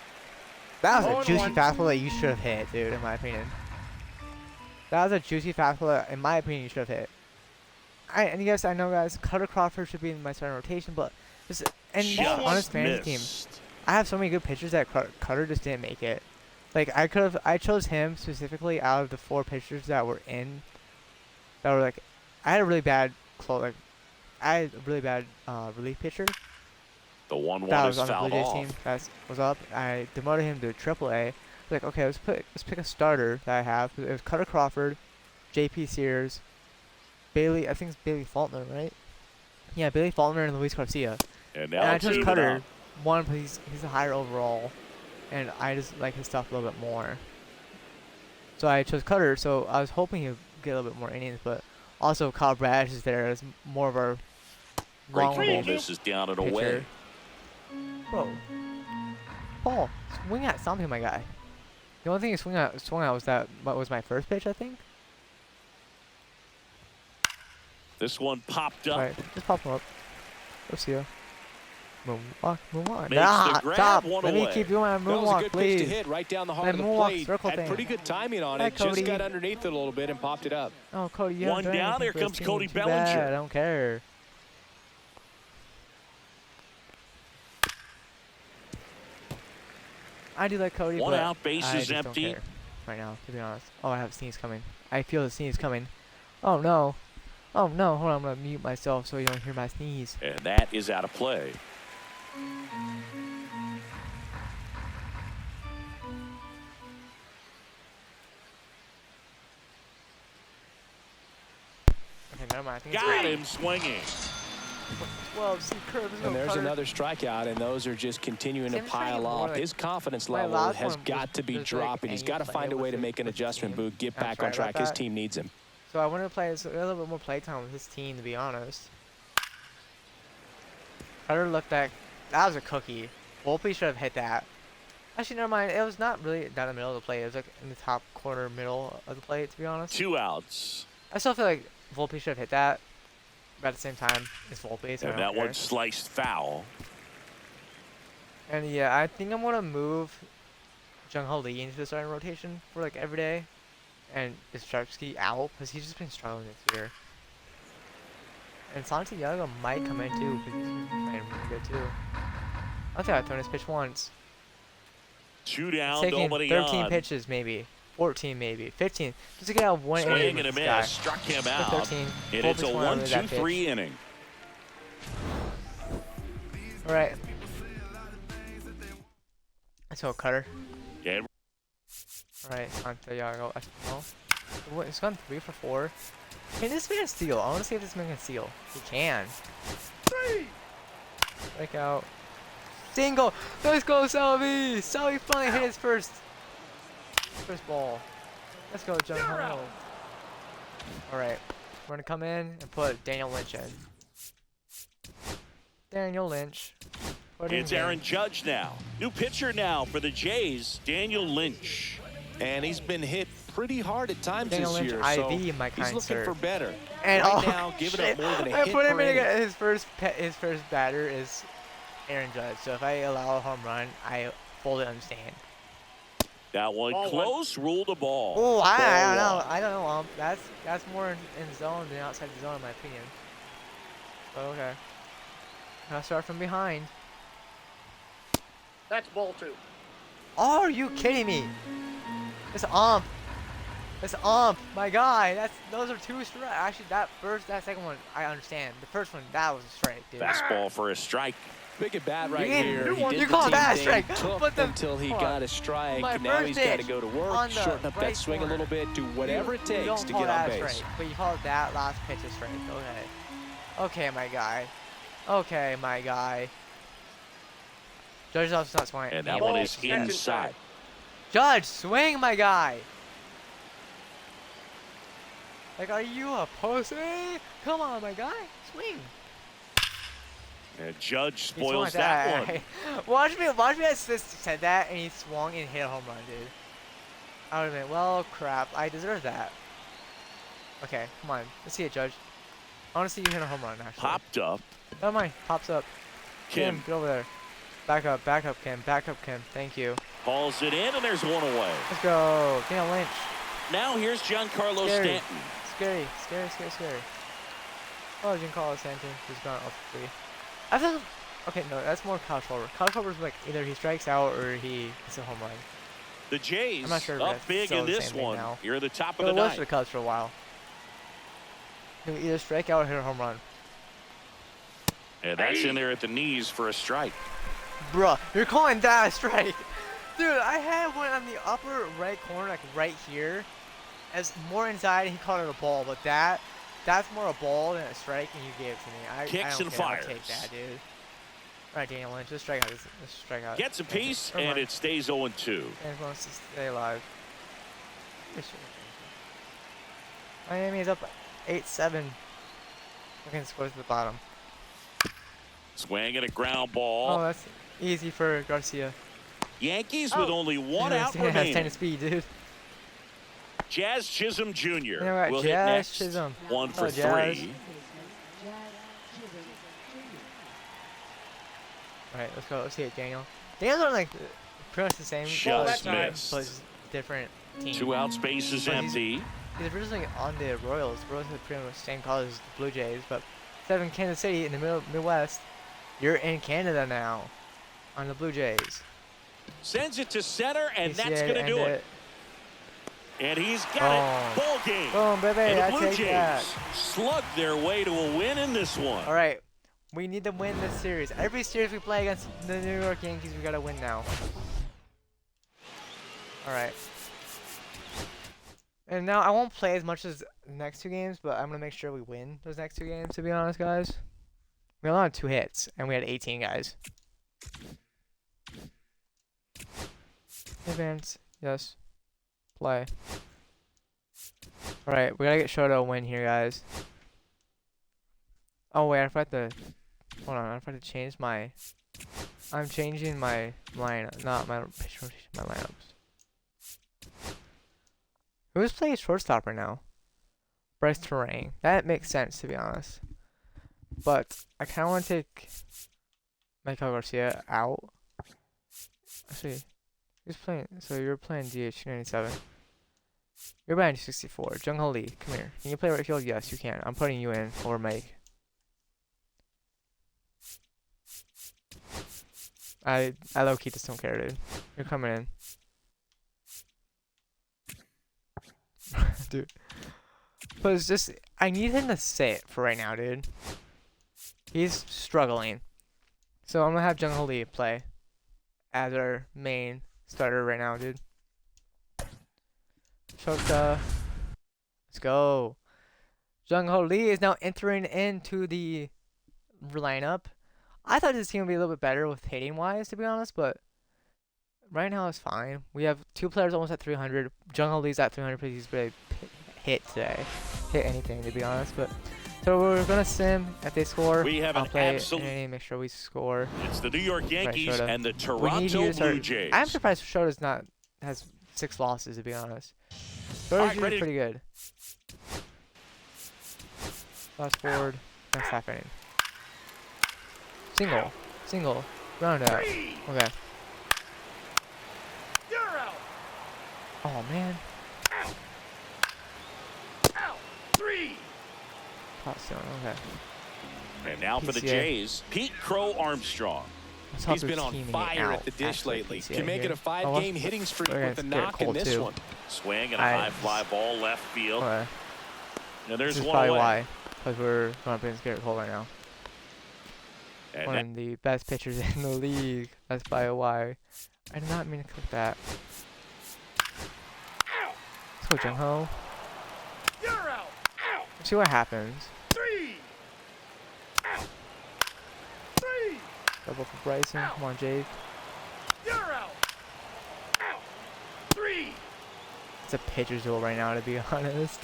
That was a 0-1. juicy fastball that you should have hit, dude, in my opinion. That was a juicy fastball that, in my opinion, you should have hit. And yes, I know, guys, Cutter Crawford should be in my starting rotation, but just, and Just on his fantasy team, missed. I have so many good pitchers that Cutter just didn't make it. Like, I chose him specifically out of the 4 pitchers that were in, that were like, I had a really bad relief pitcher. The 1-1 That is was on the fouled Blue Jays off. team that was up. I demoted him to AAA. Like, okay, let's pick a starter that I have. It was Cutter Crawford, J.P. Sears, Bailey. I think it's Bailey Faulkner, right? Yeah, Bailey Faulkner and Luis Garcia. And And now I chose team it Cutter. up. One, because he's a higher overall, and I just like his stuff a little bit more. So I chose Cutter. So I was hoping he'd get a little bit more innings, but also Kyle Bradish is there as more of our Breaking long ball range misses down and away. pitcher. Bro, Paul, swing at something, my guy. The only thing he swung at was what was my first pitch, I think. This one popped up. Right, just pop him up. Let's see ya. Moonwalk. Makes the Nah, grab, stop. one Let me away. keep doing my That was a moonwalk, good please. pitch to hit right down the heart That of the moonwalk plate. circle Had thing. pretty good timing on Hi, it. Just Cody. got underneath it a little bit and popped it up. Oh, Cody, you One haven't done down, anything here for this comes team. Cody Too Bellinger. bad, I don't care. I do like Cody, One but out, base I is just empty. don't care right now, to be honest. Oh, I have a sneeze coming. I feel the sneeze coming. Oh no. Oh no, hold on, I'm gonna mute myself so you don't hear my sneeze. And that is out of play. Okay, never mind. I think Got him swinging. Well, see, curves. And there's another strikeout, and those are just continuing to pile up. His confidence level has got to be dropping. He's got to find a way to make an adjustment, Boog, get back on track. His team needs him. So I want to play a little bit more playtime with his team, to be honest. Cutter left back. That was a cookie. Volpe should have hit that. Actually, never mind. It was not really down the middle of the plate. It was like in the top corner middle of the plate, to be honest. 2 outs. I still feel like Volpe should have hit that. But at the same time, it's Volpe, so And that one sliced foul. And yeah, I think I'm gonna move Jung Ho Lee into the starting rotation for like every day, and Yastrzemski out because he's just been struggling this year. And Santiago might come in too because he's been playing really good too. I think I've thrown his pitch once. 2 down, Taking nobody 13 on. pitches maybe, 14 maybe, 15, just to get out one Swing inning and a with this guy. miss, struck him out. 13. And it's a Volpe's 1-2-3 inning. All right. So Cutter. Yeah. All right, Santiago Espinal. What? It's gone 3 for 4. Can this man steal? I want to see if this man can steal. He can. 3. Strike out. Single. Let's go, Salvi. Salvi finally hit his first ball. Let's go, Jung Ho. All right, we're gonna come in and put Daniel Lynch in. Daniel Lynch. It's Aaron Judge now. New pitcher now for the Jays, Daniel Lynch. And he's been hit pretty hard at times Daniel this Lynch, year, IV, so my he's kind looking sir. for better. And right now, giving up more than a I hit put him per in inning. again. His first batter is Aaron Judge. So if I allow a home run, I fully understand. That one close, ruled a ball. Oh, I don't know. I don't know. That's more in zone than outside the zone, in my opinion. But okay. I'll start from behind. That's ball 2. Oh, are you kidding me? It's ump. It's ump. My guy. Those are 2 strikes. Actually, that second one, I understand. The first one, that was a strike, dude. Fastball for a strike. Big at bat right here. You call that a strike? Took until he got a strike. Now he's got to go to work, shorten up that swing a little bit, do whatever it takes to get on base. Strike, but you call it that last pitch a strike. Okay. Okay, my guy. Okay, my guy. Judge also not swinging. And that one is inside. Judge, swing, my guy. Like, are you a pussy? Come on, my guy, swing. And Judge spoils that one. Watch me I said that and he swung and hit a home run, dude. I would have been, well, crap. I deserve that. Okay, come on. Let's see it, Judge. I want to see you hit a home run, actually. Popped up. Never mind. Pops up. Kim, get over there. Back up, Kim. Back up, Kim. Thank you. Hauls it in, and there's one away. Let's go. Daniel Lynch. Now here's Giancarlo Stanton. Scary. Oh, Giancarlo Stanton. He's gone off 3. I feel. Okay, no, that's more Kyle Schwarber. Kyle Schwarber's like either he strikes out or he hits a home run. The Jays I'm not sure up big in this one. You're at the top of the ninth. ninth. The Cubs for a while. He'll either strike out or hit a home run. And that's in there at the knees for a strike. Bruh, you're calling that a strike. Dude, I had one on the upper right corner, like right here. As more inside, he called it a ball, but that's more a ball than a strike, and you gave it to me. Kicks I don't and care. fires. I'll take that, dude. All right, Daniel Lynch, let's strike out. Let's strike out. Gets a piece, and it stays 0-2. And wants to stay alive. Miami is up 8-7. Looking scores at the bottom. Swing and a ground ball. Oh, that's easy for Garcia. Yankees with only one out remaining. Has 10 speed, dude. Jazz Chisholm Jr. Jazz will hit next. Chisholm. 1 for Jazz. 3. Alright, let's go. Let's see it, Daniel. Daniel's on like pretty much the same. Just but missed. Different team. 2 out, space is empty. He's originally on the Royals. The Royals have pretty much the same colors as the Blue Jays, but instead of in Kansas City in the Midwest, you're in Canada now on the Blue Jays. Sends it to center, and that's going to do it. And he's got it. Ball game. Boom, baby. And the Blue Jays slug their way to a win in this one. All right. We need to win this series. Every series we play against the New York Yankees, we got to win now. All right. And now I won't play as much as the next 2 games, but I'm going to make sure we win those next 2 games, to be honest, guys. We only had 2 hits, and we had 18 guys. Advance. Yes. Play. Alright, we gotta get Shoto a win here, guys. Oh, wait, I forgot to... Hold on, I forgot to change my... I'm changing my lineup, not my pitch rotation, my lineups. Who's playing shortstop right now? Bryce Terang. That makes sense, to be honest. But I kind of want to take Michael Garcia out. Actually, who's playing? So you're playing DH297. You're playing 64. Jung Ho Lee, come here. Can you play right field? Yes, you can. I'm putting you in for Mike. I low-key just don't care, dude. You're coming in. Dude. But it's just, I need him to sit for right now, dude. He's struggling. So I'm going to have Jung Ho Lee play as our main starter right now, dude. Shota. Let's go. Jung Ho Lee is now entering into the lineup. I thought this team would be a little bit better with hitting wise, to be honest, but right now it's fine. We have 2 players almost at 300. Jung Ho Lee's at 300 because he's really hit today. Hit anything, to be honest, but so we're gonna sim if they score. We have I'll an play absolute. And make sure we score. It's the New York Yankees right, and the Toronto Blue Jays. I'm surprised Shota's not has 6 losses, to be honest. Shota's usually pretty good. Fast forward. Next half inning. Single. Round out. Okay. You're out. Oh man. Out. 3. Hot stone. Okay. And now for the Jays, Pete Crow Armstrong. He's been on fire at the dish lately. Can make it a 5-game hitting streak with a knock in this one. Swing and a high fly ball left field. Okay. Now there's this is one probably away. why, because we're going up against Garrett Cole right now. And One of the best pitchers in the league. That's probably why. I did not mean to click that. Let's go, Jung Ho. You're out. Let's see what happens. 3. Out. 3. Double for Bryson. Come on, Jake. You're out. Out. 3. It's a pitcher's duel right now, to be honest.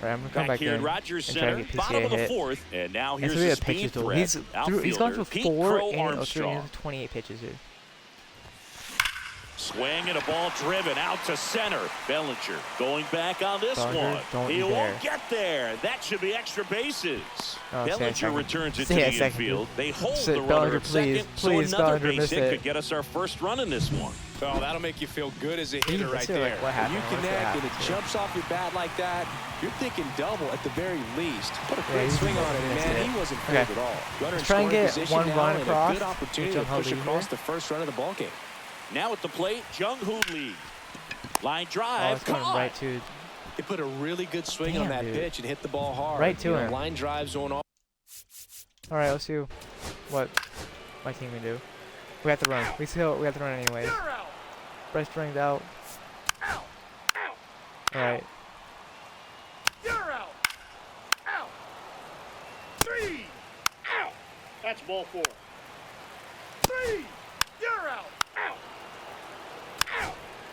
Alright, I'm gonna come back here in at Rogers and try to Center, get bottom PCA of the hit. 4th, and now And here's so we the have speed pitches duel. threat. He's gone for Pete 4 Crow and Armstrong. 28 pitches, dude. Swing and a ball driven out to center. Bellinger going back on this one. He won't get there. That should be extra bases. Bellinger returns it to the infield. They hold the runner at second, so another base hit could get us our first run in this one. Oh, that'll make you feel good as a hitter right there. You connect and it jumps off your bat like that. You're thinking double at the very least. Put a great swing on it, and man, he wasn't failed at all. Runner in try and scoring get position one now run and across. a good opportunity to push across the first run of the ball game. Now at the plate, Jung Ho Lee. Line drive, coming right to. They put a really good swing on that pitch and hit the ball hard. Right to him. Line drives on all. All right, let's see what my team can do. We have to run. We have to run anyways. Bryce Terang's out. Out. All right. You're out. Out. 3. Out. That's ball 4. 3. You're out. Out.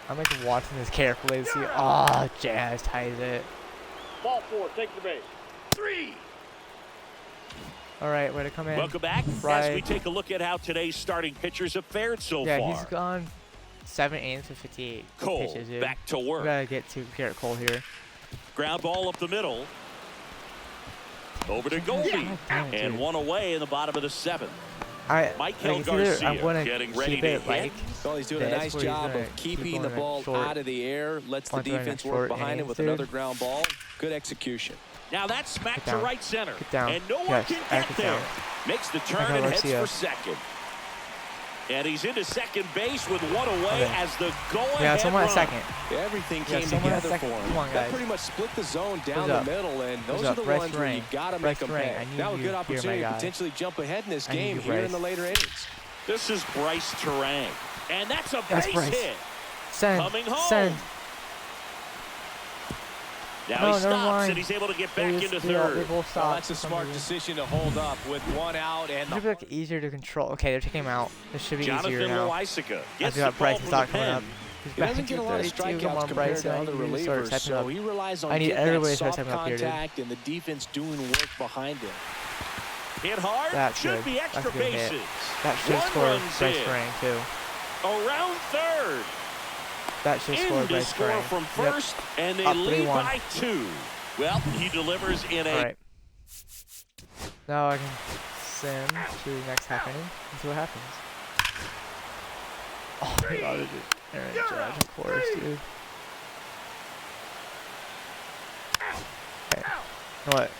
I'm like watching this carefully to see. Oh, Jazz ties it. Ball 4. Take the base. 3. All right, way to come in. Welcome back as we take a look at how today's starting pitchers have fared so far. Yeah, he's gone 7 innings for 58 Cole pitches, dude. back to work. We gotta get to Garrett Cole here. Ground ball up the middle. Over to Goldie. And one away in the bottom of the 7th. Michael Garcia getting ready to hit. Well, he's doing a nice job of keeping the ball out of the air. Lets the defense work behind him with another ground ball. Good execution. Now that's smacked to right center. Get down. And no one can get there. Makes the turn and heads for second. And he's into second base with one away as the go-ahead Yeah, someone run. at second. Everything came together for him. Come on, guys. That pretty much split the zone down the middle, and those are the ones where you got to make them pay. Now a good opportunity to potentially jump ahead in this game here in the later innings. This is Bryce Terang, and that's a base hit. Coming home. Send. Now he stops, and he's able to get back into third. Well, that's a smart decision to hold up with one out. And it should be like easier to control. Okay, they're taking him out. This should be easier now. Gets got Bryce Stock coming up. He doesn't get a lot of strikeouts compared to other relievers, so he relies on getting that soft contact and the defense doing work behind him. Hit hard. That should be extra bases. That should score Bryce Terang too. Around third. That should score Bryce Terang. From first, and they lead by 2. Well, he delivers in a. All right. Now I can send to the next half inning and see what happens. Oh my God, dude. Aaron Judge, of course, dude. Okay. What?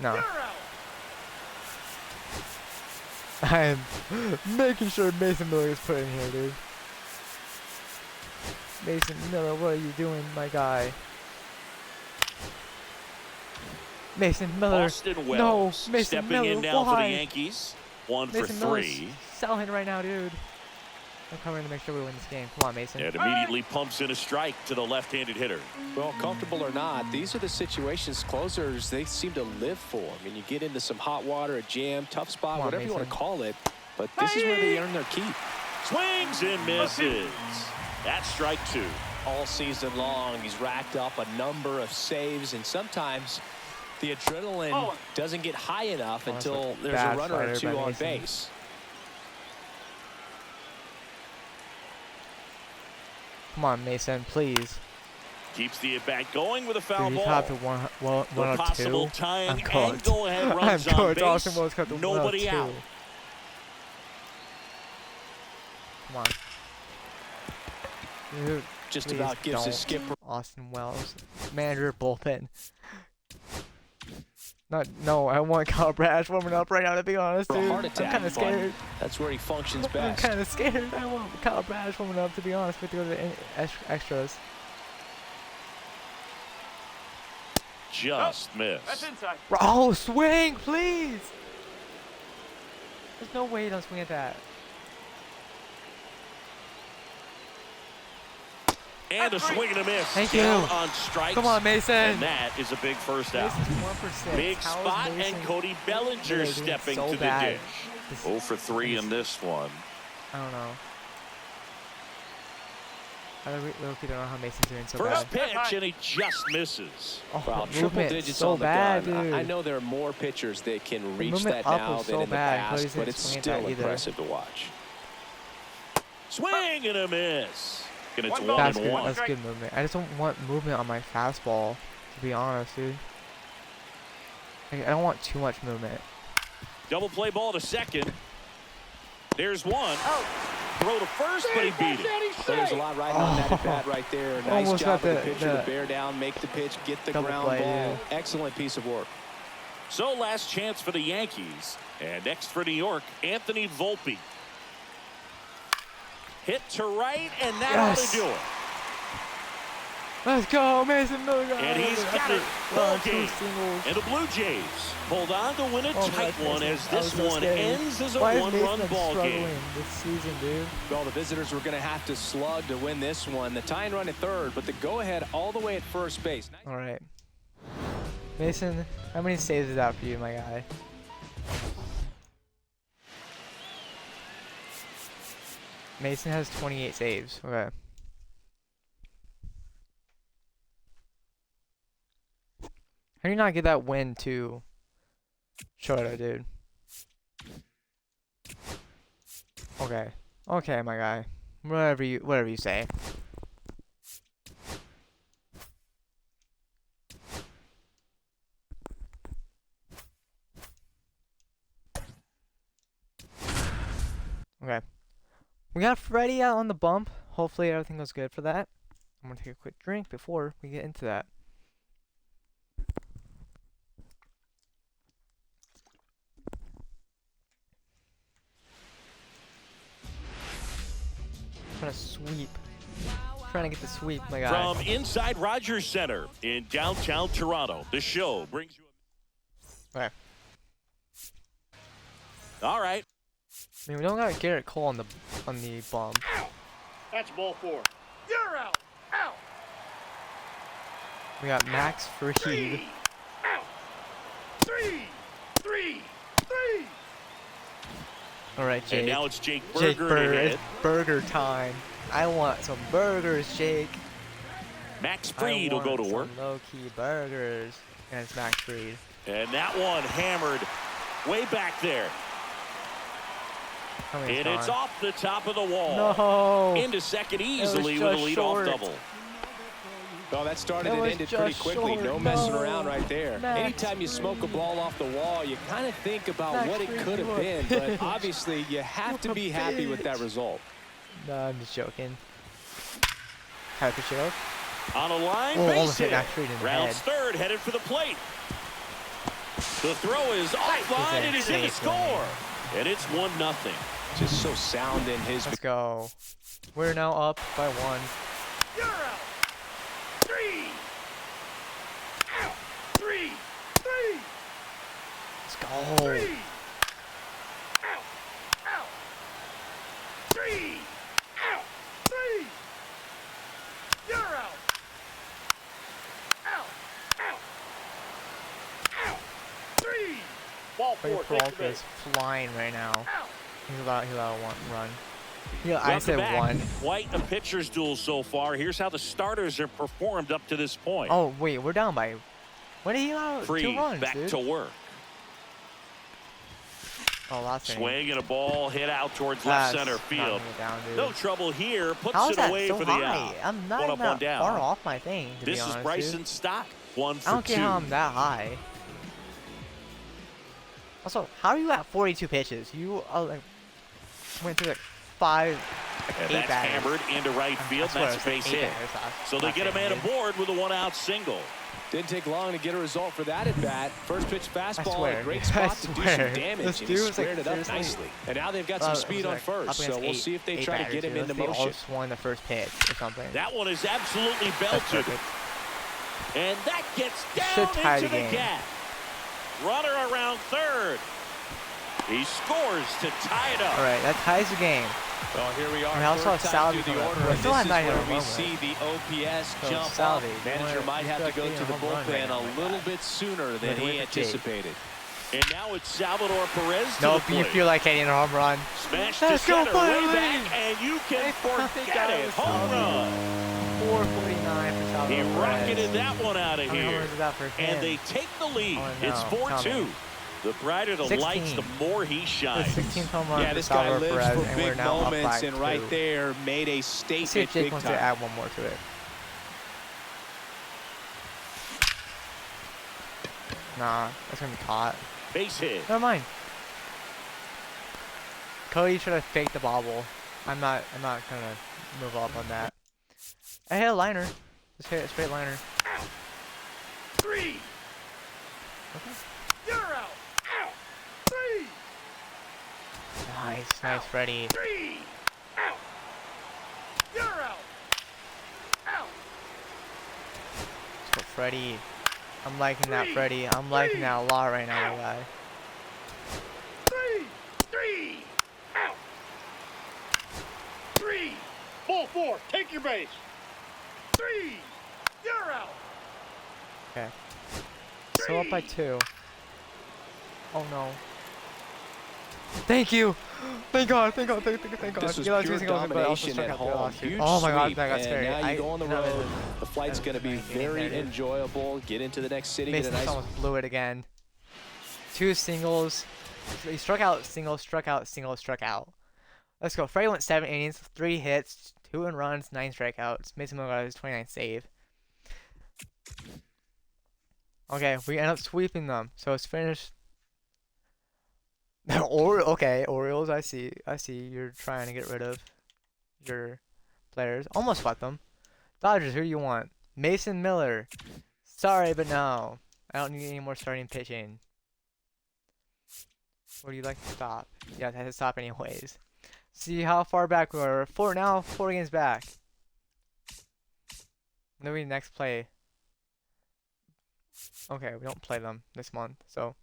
No. I am making sure Mason Miller is put in here, dude. Mason Miller, what are you doing, my guy? Mason Miller. Austin Wells no, Mason stepping Miller, in now why? for the Yankees. 1 Mason for 3. Selling right now, dude. I'm coming to make sure we win this game. Come on, Mason. And immediately pumps in a strike to the left-handed hitter. Well, comfortable or not, these are the situations closers they seem to live for. I mean, you get into some hot water, a jam, tough spot, whatever you want to call it, but this is where they earn their keep. Swings and misses. That's strike 2. All season long, he's racked up a number of saves, and sometimes the adrenaline doesn't get high enough until there's a runner or two on base. Come on, Mason, please. Keeps the at-bat going with a foul ball. Top to one or possible two. tying I'm and go-ahead runs on base. Austin Wells cut the Nobody out. Come on. Dude, just about gives his skipper. Austin Wells, manager bullpen. No, I want Kyle Brash warming up right now, to be honest, dude. I'm kind of scared. That's where he functions best. I'm kind of scared. I want Kyle Brash warming up, to be honest, with the extras. Just missed. That's inside. Oh, swing, please. There's no way you don't swing at that. And a swing and a miss. Thank you. On strikes. Come on, Mason. And that is a big first out. Big spot, and Cody Bellinger stepping to the dish. 0 for 3 in this one. I don't know. I really don't know how Mason's doing so bad. First pitch, and he just misses. Oh, wow, triple digits so on the bad, gun. dude. I know there are more pitchers that can reach that now than in the past, but it's still impressive to watch. Swing and a miss. And it's 1-1. That's good movement. I just don't want movement on my fastball, to be honest, dude. Like, I don't want too much movement. Double play ball to second. There's one. Throw to first, but he beat it. There's a lot riding on that at bat right there. Nice job of the pitcher to bear down, make the pitch, get the ground ball. Excellent piece of work. So last chance for the Yankees. And next for New York, Anthony Volpe. Hit to right, and that ought to do it. Let's go, Mason Miller. And he's got it. Ball game. And the Blue Jays hold on to win a tight one as this one ends as a one-run ball game. This season, dude. Well, the visitors were going to have to slug to win this one. The tying run at third, but the go-ahead all the way at first base. All right. Mason, how many saves is that for you, my guy? Mason has 28 saves. Okay. How do you not get that win to Shota, dude? Okay. Okay, my guy. Whatever you say. Okay. We got Freddie out on the bump. Hopefully everything goes good for that. I'm gonna take a quick drink before we get into that. Trying to sweep. Trying to get the sweep, my guy. From inside Rogers Center in downtown Toronto, the show brings you. Okay. All right. I mean, we don't got Garrett Cole on the bum. Out. That's ball 4. You're out. Out. We got Max Fried. 3. Out. 3. 3. 3. All right, Jake. And now it's Jake Jake Burger. Burger. It's burger time. I want some burgers, Jake. Max Fried will go to work. Low-key burgers. And it's Max Fried. And that one hammered way back there. And it's off the top of the wall. No. Into second easily with a leadoff double. Well, that started and ended pretty quickly. No messing around right there. Anytime you smoke a ball off the wall, you kind of think about what it could have been. But obviously, you have to be happy with that result. No, I'm just joking. How could you? On a line, base hit. Rounds third, headed for the plate. The throw is offline, and he's in to score. And it's 1-0. Just so sound in his. Let's go. We're now up by 1. You're out. 3. Out. 3. 3. Let's go. 3. Out. Out. 3. Out. 3. You're out. Out. Out. Out. 3. Ball 4. Take the is base. flying right now. Out. He's about 1 run. Yeah, I said 1. Quite a pitcher's duel so far. Here's how the starters have performed up to this point. Oh wait, we're down by. When did he allow 2 runs, back dude? to work. Oh, last swing and a ball hit out towards left center field. Down, no trouble here. Puts How is it that away so for the out. I'm not one up, one down. far off my thing. To this be honest, is Bryson dude. Stock. 1 for 2. I don't care how I'm that high. Also, how are you at 42 pitches? You like went through like 5, and 8 that's batters. Hammered into right field. That's a base hit. So they get a man aboard with a 1-out single. Didn't take long to get a result for that at bat. First pitch fastball, a great I spot to do swear. some damage, and he squared it up nicely. And now they've got some speed on first, so we'll see if they try to get him into motion. They all won the first pitch or something. That one is absolutely belted. And that gets down into the gap. Runner around third. He scores to tie it up. All right, that ties the game. Well, here we are. I also have Salvi the order. This is where we see the OPS jump up. Manager might have to go to the bullpen a little bit sooner than he anticipated. And now it's Salvador Perez to nope, the plate. You feel like hitting a home run. Smash to center, way back, and you can forget it. Home run. 449 for Salvador He Perez. rocketed that one out of here. And they take the lead. Oh, no. It's 4-2. The brighter the 16. lights, the more he shines. 16th home run yeah, this guy lives Perez, for big moments, and right 2. there made a statement. Let's see if Jake big wants time. to add one more to it. Nah, that's gonna be caught. Base hit. Never mind. Cody should have faked the bobble. I'm not gonna move up on that. I hit a liner. Just hit a straight liner. Out. 3. Okay. You're out. Out. 3. Nice, Freddie. 3. Out. You're out. Out. Let's go, Freddie. I'm liking that, Freddie. I'm liking that a lot right now, my guy. 3. Out. 3. Ball 4. Take your base. 3. You're out. Okay. Still up by 2. Oh no. Thank you. Thank God. Thank God. Thank God. This was pure domination at home. Huge oh my God, sweep, that got scary. and now you go on the road. The flight's going to be very enjoyable. Get into the next city. Get a nice. Almost blew it again. 2 singles. He struck out, single, struck out, single, struck out. Let's go. Freddie went 7 innings, 3 hits, 2 runs, 9 strikeouts. Mason got his 29th save. Okay, we end up sweeping them, so it's finished. Okay, Orioles. I see. You're trying to get rid of your players. Almost swept them. Dodgers. Who do you want? Mason Miller. Sorry, but no. I don't need any more starting pitching. Or do you like to stop? Yeah, I have to stop anyways. See how far back we are. 4 games back. Then we next play. Okay, we don't play them this month, so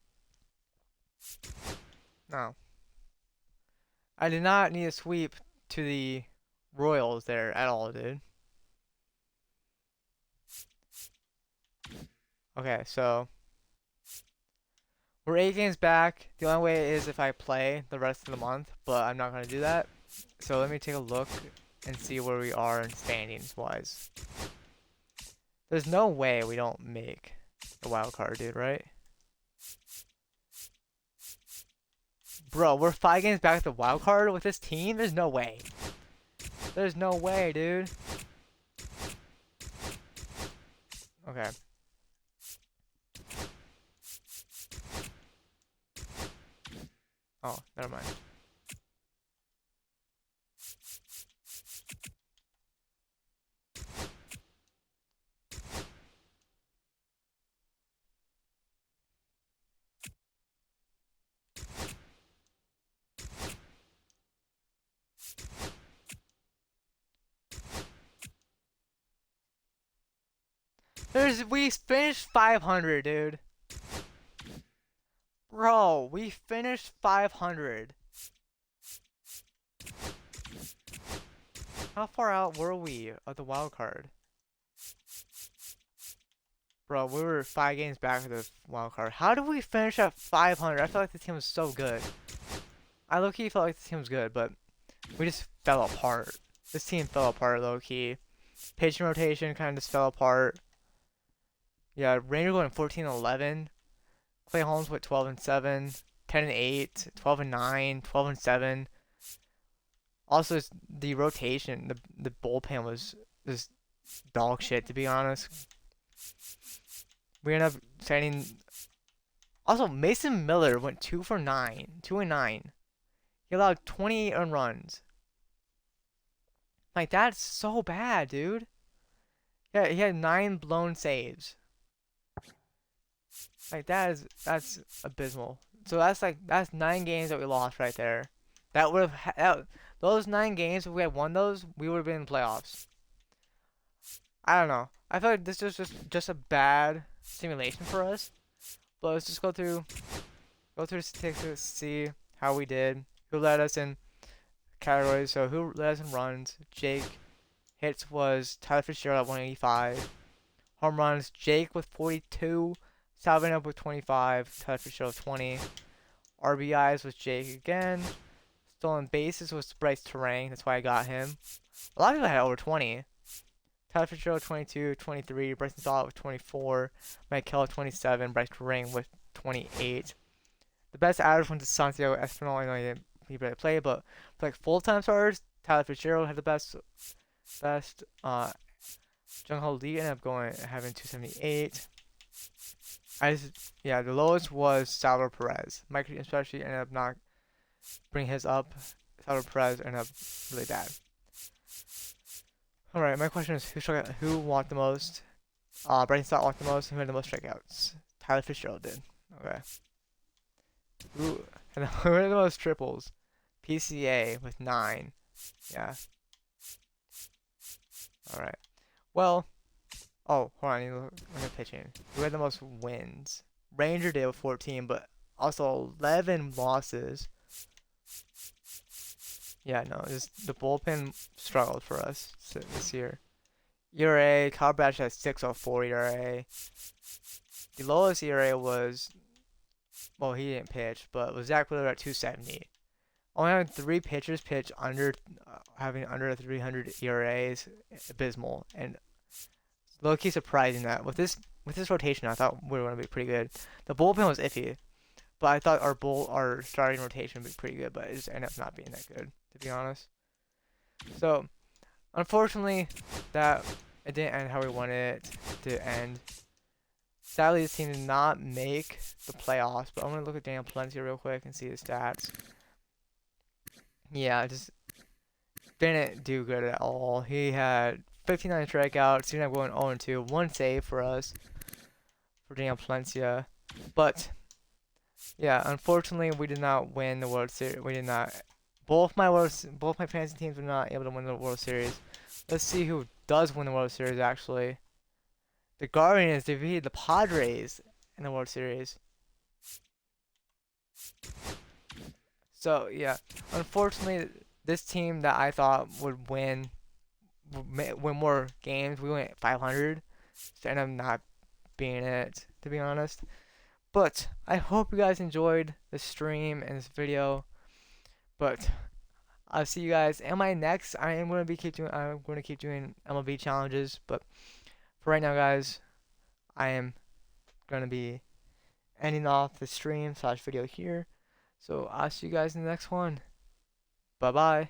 no. I did not need a sweep to the Royals there at all, dude. Okay, so we're 8 games back. The only way is if I play the rest of the month, but I'm not going to do that. So let me take a look and see where we are in standings wise. There's no way we don't make the wild card, dude, right? Bro, we're 5 games back at the wild card with this team? There's no way. There's no way, dude. Okay. Oh, never mind. We finished 500, dude. Bro, we finished 500. How far out were we of the wild card? Bro, we were 5 games back of the wild card. How did we finish at 500? I felt like the team was so good. I low-key felt like the team was good, but we just fell apart. This team fell apart low-key. Pitching rotation kind of just fell apart. Yeah, Ranger going 14-11. Clay Holmes went 12-7, 10-8, 12-9, 12-7. Also, the rotation, the bullpen was just dog shit, to be honest. We ended up signing. Also, Mason Miller went 2 for 9, 2-9. He allowed 28 earned runs. Like, that's so bad, dude. Yeah, he had 9 blown saves. Like, that's abysmal. So that's 9 games that we lost right there. That would have those 9 games, if we had won those, we would have been in the playoffs. I don't know. I feel like this is just a bad simulation for us. But let's just go through statistics, see how we did. Who led us in categories? So who led us in runs? Jake. Hits was Tyler Fitzgerald at 185. Home runs, Jake with 42. Salvin up with 25. Tyler Fitzgerald 20. RBIs was Jake again. Stolen bases was Bryce Terang. That's why I got him. A lot of people had over 20. Tyler Fitzgerald 22, 23. Bryson Stott with 24. Mike Keller 27. Bryce Terang with 28. The best average went to Santiago Espinal. I know he barely played, but for like full-time starters, Tyler Fitzgerald had the best. Jung Ho Lee ended up having 278. The lowest was Salvador Perez. Mike especially ended up not bringing his up. Salvador Perez ended up really bad. Alright, my question is who walked the most? Bryson Stott walked the most, and who had the most strikeouts? Tyler Fitzgerald did. Okay. Who had the most triples? PCA with 9. Yeah. Alright. Well, hold on, I need to look at pitching. Who had the most wins? Ranger did with 14, but also 11 losses. Yeah, no, the bullpen struggled for us this year. ERA, Kyle Bradshaw had 6.04 ERA. The lowest ERA was, well, he didn't pitch, but was Zach Wheeler at 270. Only having 3 pitchers pitch having under 300 ERAs, abysmal, and low-key surprising that with this rotation, I thought we were going to be pretty good. The bullpen was iffy, but I thought our starting rotation would be pretty good, but it just ended up not being that good, to be honest. So, unfortunately, it didn't end how we wanted it to end. Sadly, this team did not make the playoffs, but I'm going to look at Daniel Palencia real quick and see his stats. Yeah, just didn't do good at all. He had 59 strikeouts, he ended up going 0-2, 1 save for us, for Daniel Palencia. But, yeah, unfortunately, we did not win the World Series. We did not both my fantasy teams were not able to win the World Series. Let's see who does win the World Series actually. The Guardians defeated the Padres in the World Series. So yeah, unfortunately, this team that I thought would win more games, we went 500. So ended up not being it, to be honest. But I hope you guys enjoyed the stream and this video. But I'll see you guys in my next. I'm gonna keep doing MLB challenges. But for right now, guys, I am gonna be ending off the stream / video here. So I'll see you guys in the next one. Bye bye.